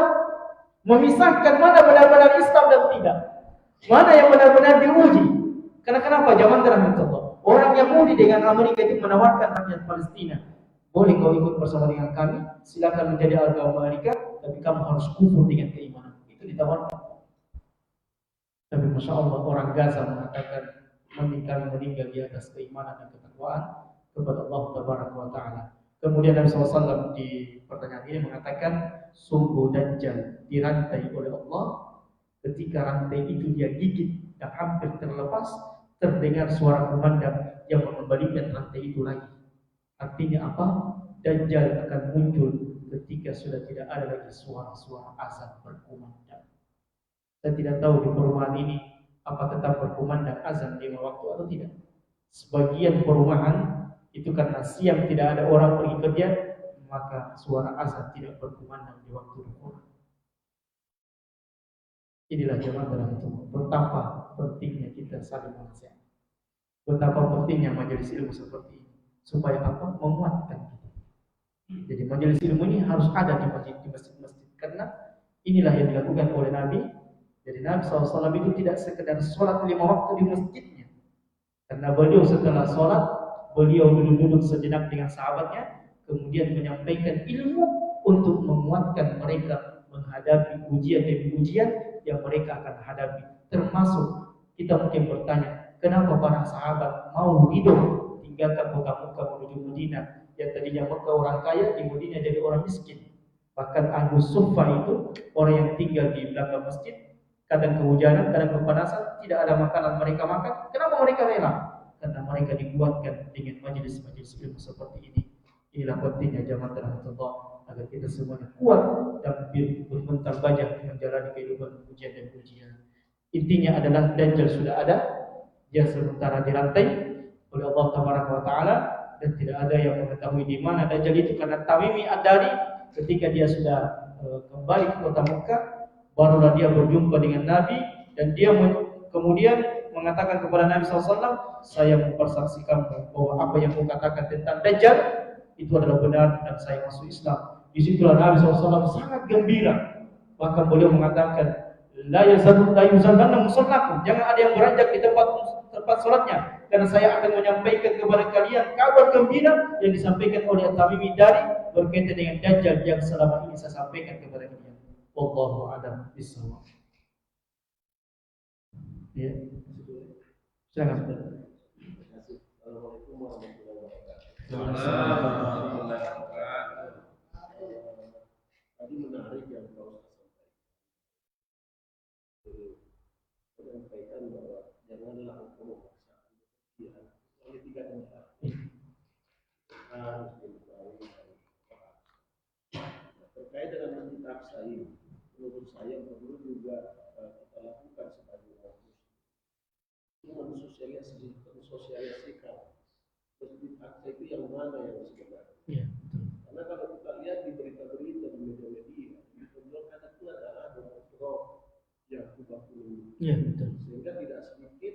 memisahkan mana benar-benar Islam dan tidak, mana yang benar-benar diuji. Karena kenapa? Zaman terakhir Allah. Orang Yahudi dengan Amerika itu menawarkan rakyat Palestina, boleh kau ikut bersama dengan kami, silakan menjadi agama Amerika, tapi kamu harus kufur dengan keimanan. Itu ditawarkan. Tapi Masya Allah orang Gaza mengatakan, mending kami meninggal di atas keimanan dan ketakwaan kepada Allah Taala. Kemudian Nabi SAW di pertanyaan ini mengatakan, sungguh Dajjal dirantai oleh Allah. Ketika rantai itu dia gigit dan hampir terlepas, terdengar suara kumandang yang mengembalikan rantai itu lagi. Artinya apa? Dajjal akan muncul ketika sudah tidak ada lagi suara-suara azan berkumandang. Saya tidak tahu di perumahan ini apa tetap berkumandang azan 5 waktu atau tidak. Sebagian perumahan itu karena siang tidak ada orang pergi kerja, maka suara azan tidak berkumandang di waktu duhur. Inilah jemaah dalam itu. Betapa pentingnya kita saling menasihati. Betapa pentingnya majelis ilmu seperti ini. Supaya apa? Menguatkan kita. Jadi majelis ilmu ini harus ada di masjid-masjid. Karena inilah yang dilakukan oleh Nabi. Jadi Nabi SAW itu tidak sekedar sholat 5 waktu di masjidnya. Karena beliau setelah sholat, beliau duduk-duduk sejenak dengan sahabatnya. Kemudian menyampaikan ilmu untuk menguatkan mereka menghadapi ujian demi ujian yang mereka akan hadapi. Termasuk kita mungkin bertanya, kenapa para sahabat mau hidup tinggalkan kota Mekah menuju Madinah yang tadinya Mekah orang kaya, di Madinah jadi orang miskin. Bahkan Abu Sufyan itu orang yang tinggal di belakang masjid, kadang kehujanan, kadang kepanasan, tidak ada makanan mereka makan. Kenapa mereka rela? Karena mereka dikuatkan dengan majelis-majelis ilmu seperti ini. Inilah pentingnya jamaah rahmatullah agar kita semuanya kuat dan bermental banyak menjalani kehidupan ujian dan ujian. Intinya adalah Dajjal sudah ada, dia sementara dirantai oleh Allah Taala dan tidak ada yang mengetahui di mana Dajjal itu karena Tamimi Ad-Dari ketika dia sudah kembali ke kota Mekah, barulah dia berjumpa dengan Nabi dan dia kemudian mengatakan kepada Nabi SAW, saya mempersaksikan bahwa apa yang kau katakan tentang Dajjal itu adalah benar dan saya masuk Islam. Di situlah Nabi SAW sangat gembira. Bahkan beliau mengatakan, la yuzallanna musallakum, jangan ada yang beranjak di tempat salatnya, karena saya akan menyampaikan kepada kalian kabar gembira yang disampaikan oleh Tamimi Dari berkaitan dengan Dajjal yang selama ini saya sampaikan kepada kalian. Wallahu a'lam bishawab. Ya. Silakan. Assalamualaikum warahmatullahi wabarakatuh. Tadi menarik yang kau sampaikan bahwa janganlah engkau memaksakan kebahagiaan oleh 3 cara. Harus diketahui terkait dengan Masjid Aqsa ini, menurut saya perlu juga kita lakukan sebagai umat Muslim, mensosialisasikan Masjid Aqsa itu yang mana yang sebenarnya. Ya, betul. Karena kalau kita lihat di berita-berita di media-media, ditunjukkan itu adalah roh yang kubah kuning. Ya, betul. Sehingga tidak sedikit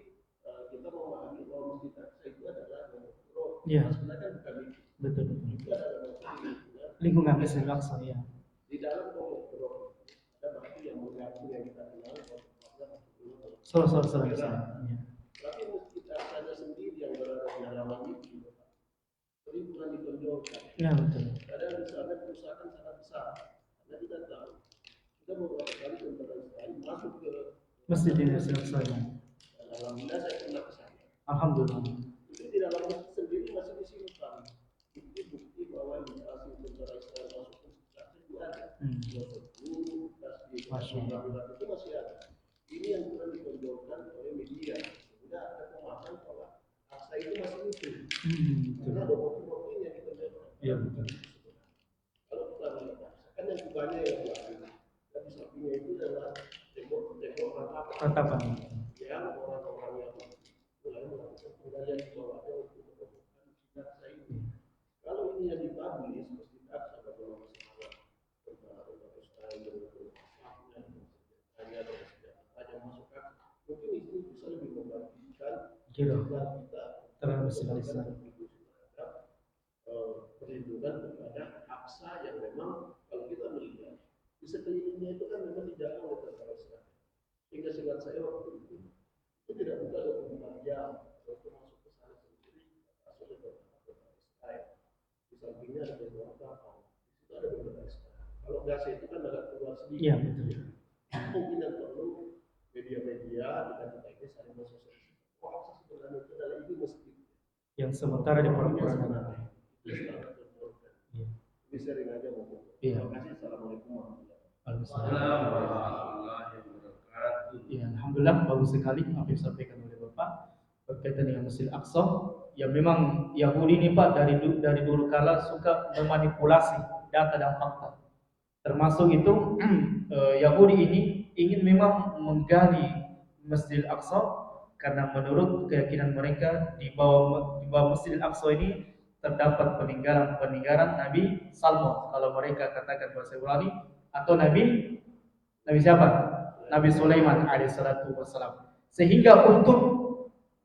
kita memahami bahwa Masjid Aqsa itu adalah roh. Ya. Sebenarnya bukan itu. Betul. Itu adalah Lingkungan Masjid Aqsa ya. di dalam roh ada batu yang mengaku yang kita kenal Salah. Ya. Tapi Masjid Aqsa sendiri yang berada di halaman itu sering pernah ditonjolkan. Ya, betul. Kadang di sana kerusakan sangat besar. Karena kita tahu kita beberapa kali tentara Israel masuk ke Masjid ini Masjid Aqsa ya. Alhamdulillah saya pernah ke sana. Alhamdulillah. Itu di dalam masjid sendiri masih disimpan bukti bahwa invasi tentara Israel masuk ke Masjid Aqsa itu ada. Masya Allah. Itu masih ada. Ini yang pernah ditonjolkan oleh media sehingga ada pemahaman bahwa Aqsa itu masih utuh. Karena ada bukti-bukti yang ditonjolkan. Iya, betul. Kalau kita melihat Aqsa kan yang kubahnya yang lain, dan di sampingnya itu adalah tembok Ratapan. yang orang-orang yang mulai melakukan penggalian di bawahnya untuk menemukan Masjid Aqsa ini. Kalau ini yang dipublis Masjid Aqsa bagaimana masalah tentara Israel hanya ada masuk Aqsa, mungkin itu bisa lebih membagikan Kira kita terhadap Islam. perlindungan kepada Aqsa yang memang kalau kita melihat di sekelilingnya itu kan memang dijaga oleh tentara Israel. Sehingga seingat saya waktu itu tidak buka 24 jam waktu masuk ke sana sendiri masuk ke tentara Israel. Di sampingnya ada beberapa kapal, di situ ada beberapa Israel. Kalau gas itu kan agak keluar sedikit. Iya, betul. Mungkin yang perlu media-media dengan kita ini saling bersosialisasi. Oh, Aqsa sebenarnya itu adalah ini masjid Yang sementara di perpustakaan. Iya. Ini sering aja ngomong. Iya. Terima kasih. Assalamualaikum warahmatullahi Ya, alhamdulillah bagus sekali apa yang disampaikan oleh Bapak berkaitan dengan Masjid Aqsa. ya memang Yahudi ini Pak dari dulu kala suka memanipulasi data dan fakta. Termasuk itu Yahudi ini ingin memang menggali Masjidil Aqsa karena menurut keyakinan mereka di bawah Masjidil Aqsa ini terdapat peninggalan Nabi Salmon kalau mereka katakan bahasa Ibrani, atau Nabi siapa? Nabi Sulaiman alaihissalatu wassalam. Sehingga untuk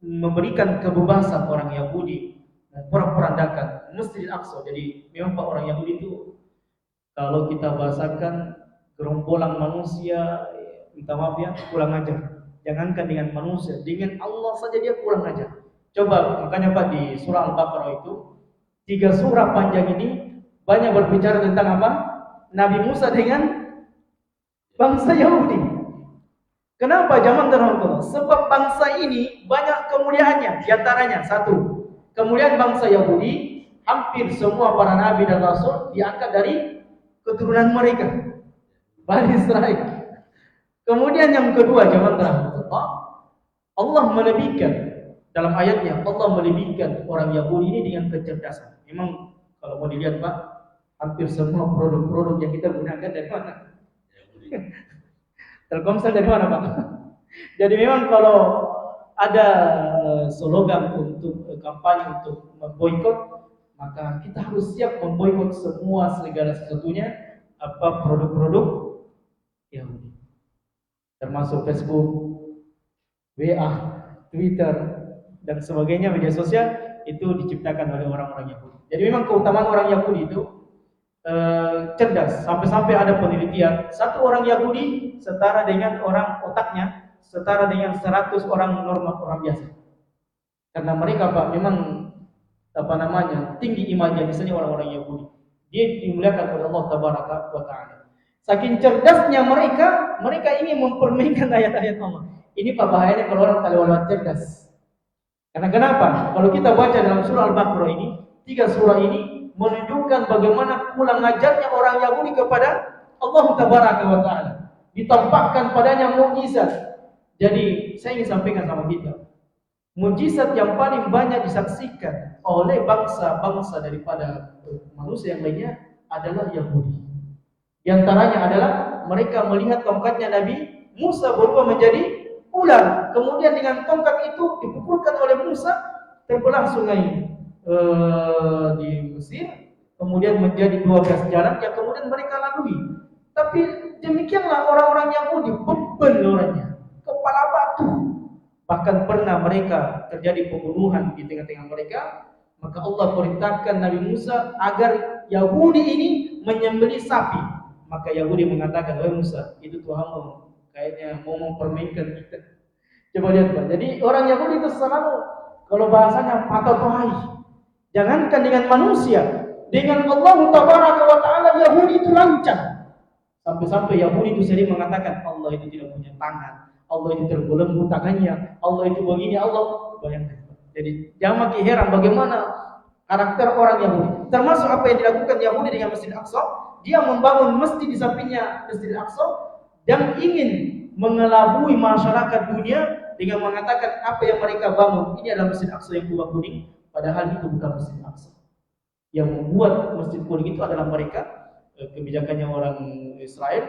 memberikan kebebasan orang Yahudi memporak-porandakan Masjidil Aqsa. Jadi memang Pak, orang Yahudi itu kalau kita bahasakan gerombolan manusia, minta maaf ya, kurang ajar. Jangankan dengan manusia, dengan Allah saja dia kurang ajar. Coba makanya Pak di surah Al-Baqarah itu 3 surah panjang ini banyak berbicara tentang apa? Nabi Musa dengan bangsa Yahudi. Kenapa zaman terhormat? Sebab bangsa ini banyak kemuliaannya. Di antaranya satu, kemuliaan bangsa Yahudi, hampir semua para nabi dan rasul diangkat dari keturunan mereka, Bani Israel. Kemudian yang kedua, zaman terhormat, Allah melebihkan dalam ayatnya, Allah melebihkan orang Yahudi ini dengan kecerdasan. Memang kalau mau dilihat Pak, hampir semua produk-produk yang kita gunakan dari mana? Telkomsel dari mana Pak? Jadi memang kalau ada slogan untuk kampanye untuk memboikot, maka kita harus siap memboikot semua segala sesuatunya apa produk-produk Yahudi. Termasuk Facebook, WA, Twitter dan sebagainya, media sosial itu diciptakan oleh orang-orang Yahudi. Jadi memang keutamaan orang Yahudi itu cerdas. Sampai-sampai ada penelitian, satu orang Yahudi setara dengan orang otaknya setara dengan 100 orang normal, orang biasa. Karena mereka Pak memang tinggi imajinasinya orang-orang Yahudi. Dia dimuliakan oleh Allah Tabaraka wa Ta'ala. Saking cerdasnya mereka ingin mempermainkan ayat-ayat Allah. Ini Pak bahayanya kalau orang tak cerdas. Karena kenapa? Kalau kita baca dalam surah Al-Baqarah ini, 3 surah ini menunjukkan bagaimana kurang ajarnya orang Yahudi kepada Allah Tabaraka wa Ta'ala. Ditampakkan padanya mukjizat. Jadi saya ingin sampaikan sama kita, mukjizat yang paling banyak disaksikan oleh bangsa-bangsa daripada manusia yang lainnya adalah Yahudi. Di antaranya adalah mereka melihat tongkatnya Nabi Musa berubah menjadi ular. Kemudian dengan tongkat itu dipukulkan oleh Musa, terbelah sungai di Mesir, kemudian menjadi 12 jalan yang kemudian mereka lalui. Tapi demikianlah orang-orang Yahudi, beban orangnya, kepala batu. Bahkan pernah mereka terjadi pembunuhan di tengah-tengah mereka. Maka Allah perintahkan Nabi Musa agar Yahudi ini menyembelih sapi. Maka Yahudi mengatakan, "Wahai Musa, itu Tuhanmu kayaknya mau mempermainkan kita." Coba lihat Pak. Jadi orang Yahudi itu selalu kalau bahasanya patah-patah. Jangankan dengan manusia, dengan Allah Tabaraka wa Ta'ala Yahudi itu lancang. Sampai-sampai Yahudi itu sendiri mengatakan Allah itu tidak punya tangan, Allah itu terbelenggu tangannya, Allah itu begini, Allah. Bayangkan. Jadi jangan makin heran bagaimana karakter orang Yahudi. Termasuk apa yang dilakukan Yahudi dengan Masjid Aqsa. Dia membangun masjid di sampingnya Masjid Aqsa dan ingin mengelabui masyarakat dunia dengan mengatakan apa yang mereka bangun ini adalah Masjid Aqsa yang kubah kuning, padahal itu bukan Masjid Aqsa. Yang membuat Masjid kuning itu adalah mereka, kebijakannya orang Israel.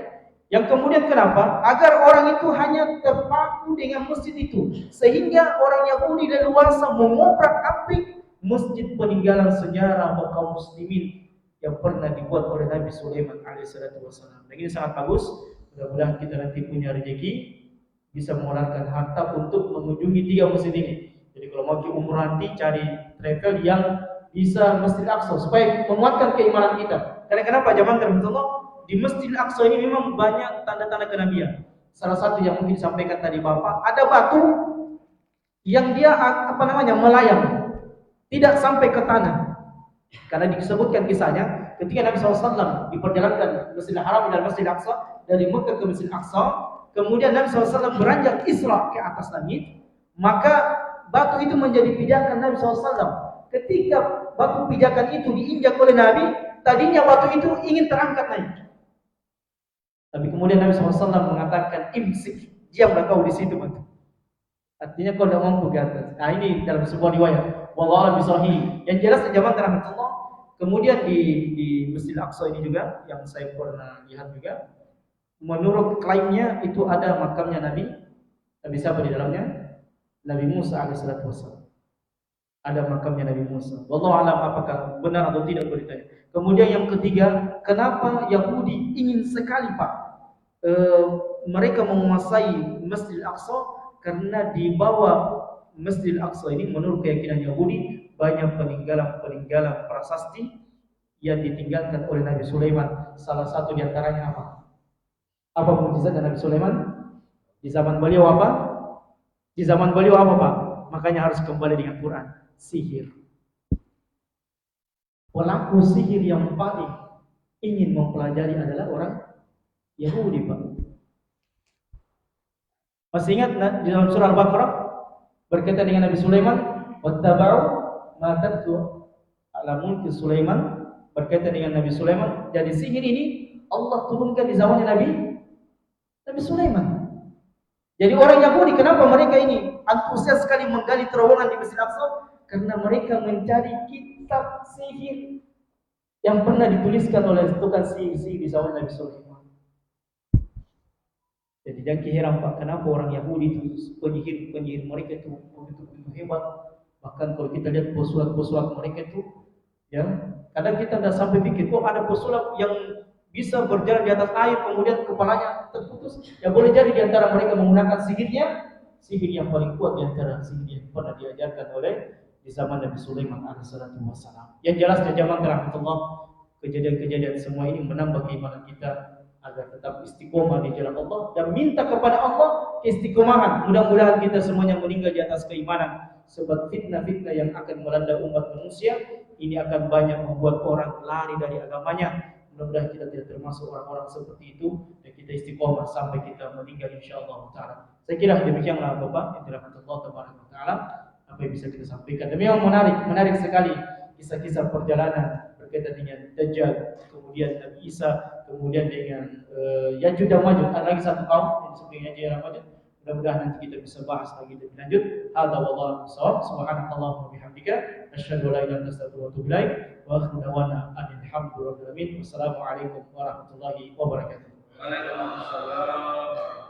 Yang kemudian kenapa? Agar orang itu hanya terpaku dengan masjid itu, sehingga orang Yahudi dan luar sana mengobrak-abrik masjid peninggalan sejarah kaum muslimin yang pernah dibuat oleh Nabi Sulaiman alaihissalatu wassalam. Dan ini sangat bagus. Mudah-mudahan kita nanti punya rezeki bisa mengeluarkan harta untuk mengunjungi 3 masjid ini. Jadi kalau mau ke umrah nanti cari travel yang bisa Masjid Aqsa supaya menguatkan keimanan kita. Karena kenapa? Zaman terbentuk di Masjid Aqsa ini memang banyak tanda-tanda kenabian. Salah satu yang mungkin disampaikan tadi Bapak, ada batu yang dia melayang, tidak sampai ke tanah. Karena disebutkan kisahnya ketika Nabi SAW diperjalankan Masjidil Haram dan Masjidil Aqsa dari Mekah ke Masjidil Aqsa, kemudian Nabi SAW beranjak Isra ke atas langit, maka batu itu menjadi pijakan Nabi SAW. Ketika batu pijakan itu diinjak oleh Nabi, tadinya batu itu ingin terangkat naik. Tapi kemudian Nabi SAW mengatakan, "Imsik, diamlah kau di situ batu." Artinya kau tidak mampu ke atas. Nah ini dalam sebuah riwayat. Wallahu a'lam bishawab. Yang jelas zaman rahmatullah. Kemudian di Masjid Al-Aqsa ini juga yang saya pernah lihat juga, menurut klaimnya itu ada makamnya Nabi siapa di dalamnya? Nabi Musa alaihissalatu wassalam. Ada makamnya Nabi Musa. Wallahu a'lam apakah benar atau tidak beritanya. Kemudian yang ketiga, kenapa Yahudi ingin sekali Pak mereka menguasai Masjid Al-Aqsa? Karena di bawah Masjid Al-Aqsa ini menurut keyakinan Yahudi banyak peninggalan prasasti yang ditinggalkan oleh Nabi Sulaiman. Salah satu di antaranya apa? Apa mukjizat Nabi Sulaiman? Di zaman beliau apa? Di zaman beliau apa Pak? Makanya harus kembali dengan Quran. Sihir. Pelaku sihir yang paling ingin mempelajari adalah orang Yahudi Pak. Masih ingat di dalam surah Al-Baqarah berkaitan dengan Nabi Sulaiman, wattaba'u ma tatlu ala mulki Sulaiman, berkaitan dengan Nabi Sulaiman. Jadi sihir ini Allah turunkan di zamannya Nabi Sulaiman. Jadi orang Yahudi kenapa mereka ini antusias sekali menggali terowongan di Masjid Al-Aqsa? Karena mereka mencari kitab sihir yang pernah dituliskan oleh tukang sihir di zaman Nabi Sulaiman. Jadi jangan heran Pak, kenapa orang Yahudi itu penyihir mereka itu begitu hebat. Bahkan kalau kita lihat pesulap mereka itu, ya kadang kita tidak sampai pikir kok ada pesulap yang bisa berjalan di atas air kemudian kepalanya terputus. Ya boleh jadi di antara mereka menggunakan sihir yang paling kuat di antara sihir yang pernah diajarkan oleh di zaman Nabi Sulaiman alaihissalatu wassalam. Yang jelas di zaman rahmatullah, kejadian-kejadian semua ini menambah keimanan kita agar tetap istiqomah di jalan Allah dan minta kepada Allah keistiqomahan. Mudah-mudahan kita semuanya meninggal di atas keimanan, sebab fitnah-fitnah yang akan melanda umat manusia ini akan banyak membuat orang lari dari agamanya. Mudah-mudahan kita tidak termasuk orang-orang seperti itu dan kita istiqomah sampai kita meninggal insyaallah taala. Saya kira demikianlah Bapak yang dirahmati Allah taala apa yang bisa kita sampaikan. Dan memang menarik sekali kisah-kisah perjalanan berkaitan dengan Dajjal, kemudian Nabi Isa, kemudian dengan Yajuj dan Majuj. Ada lagi satu kaum yang disebut dengan Yajuj dan Majuj. Mudah-mudahan nanti kita bisa bahas lagi lebih lanjut. Hadza wallahu a'lam. Subhanakallahumma wa bihamdika asyhadu an la ilaha illa anta astaghfiruka wa atubu ilaik. Wa akhiru da'wana alhamdulillahi rabbil alamin. Wassalamu alaikum warahmatullahi wabarakatuh. Waalaikumsalam.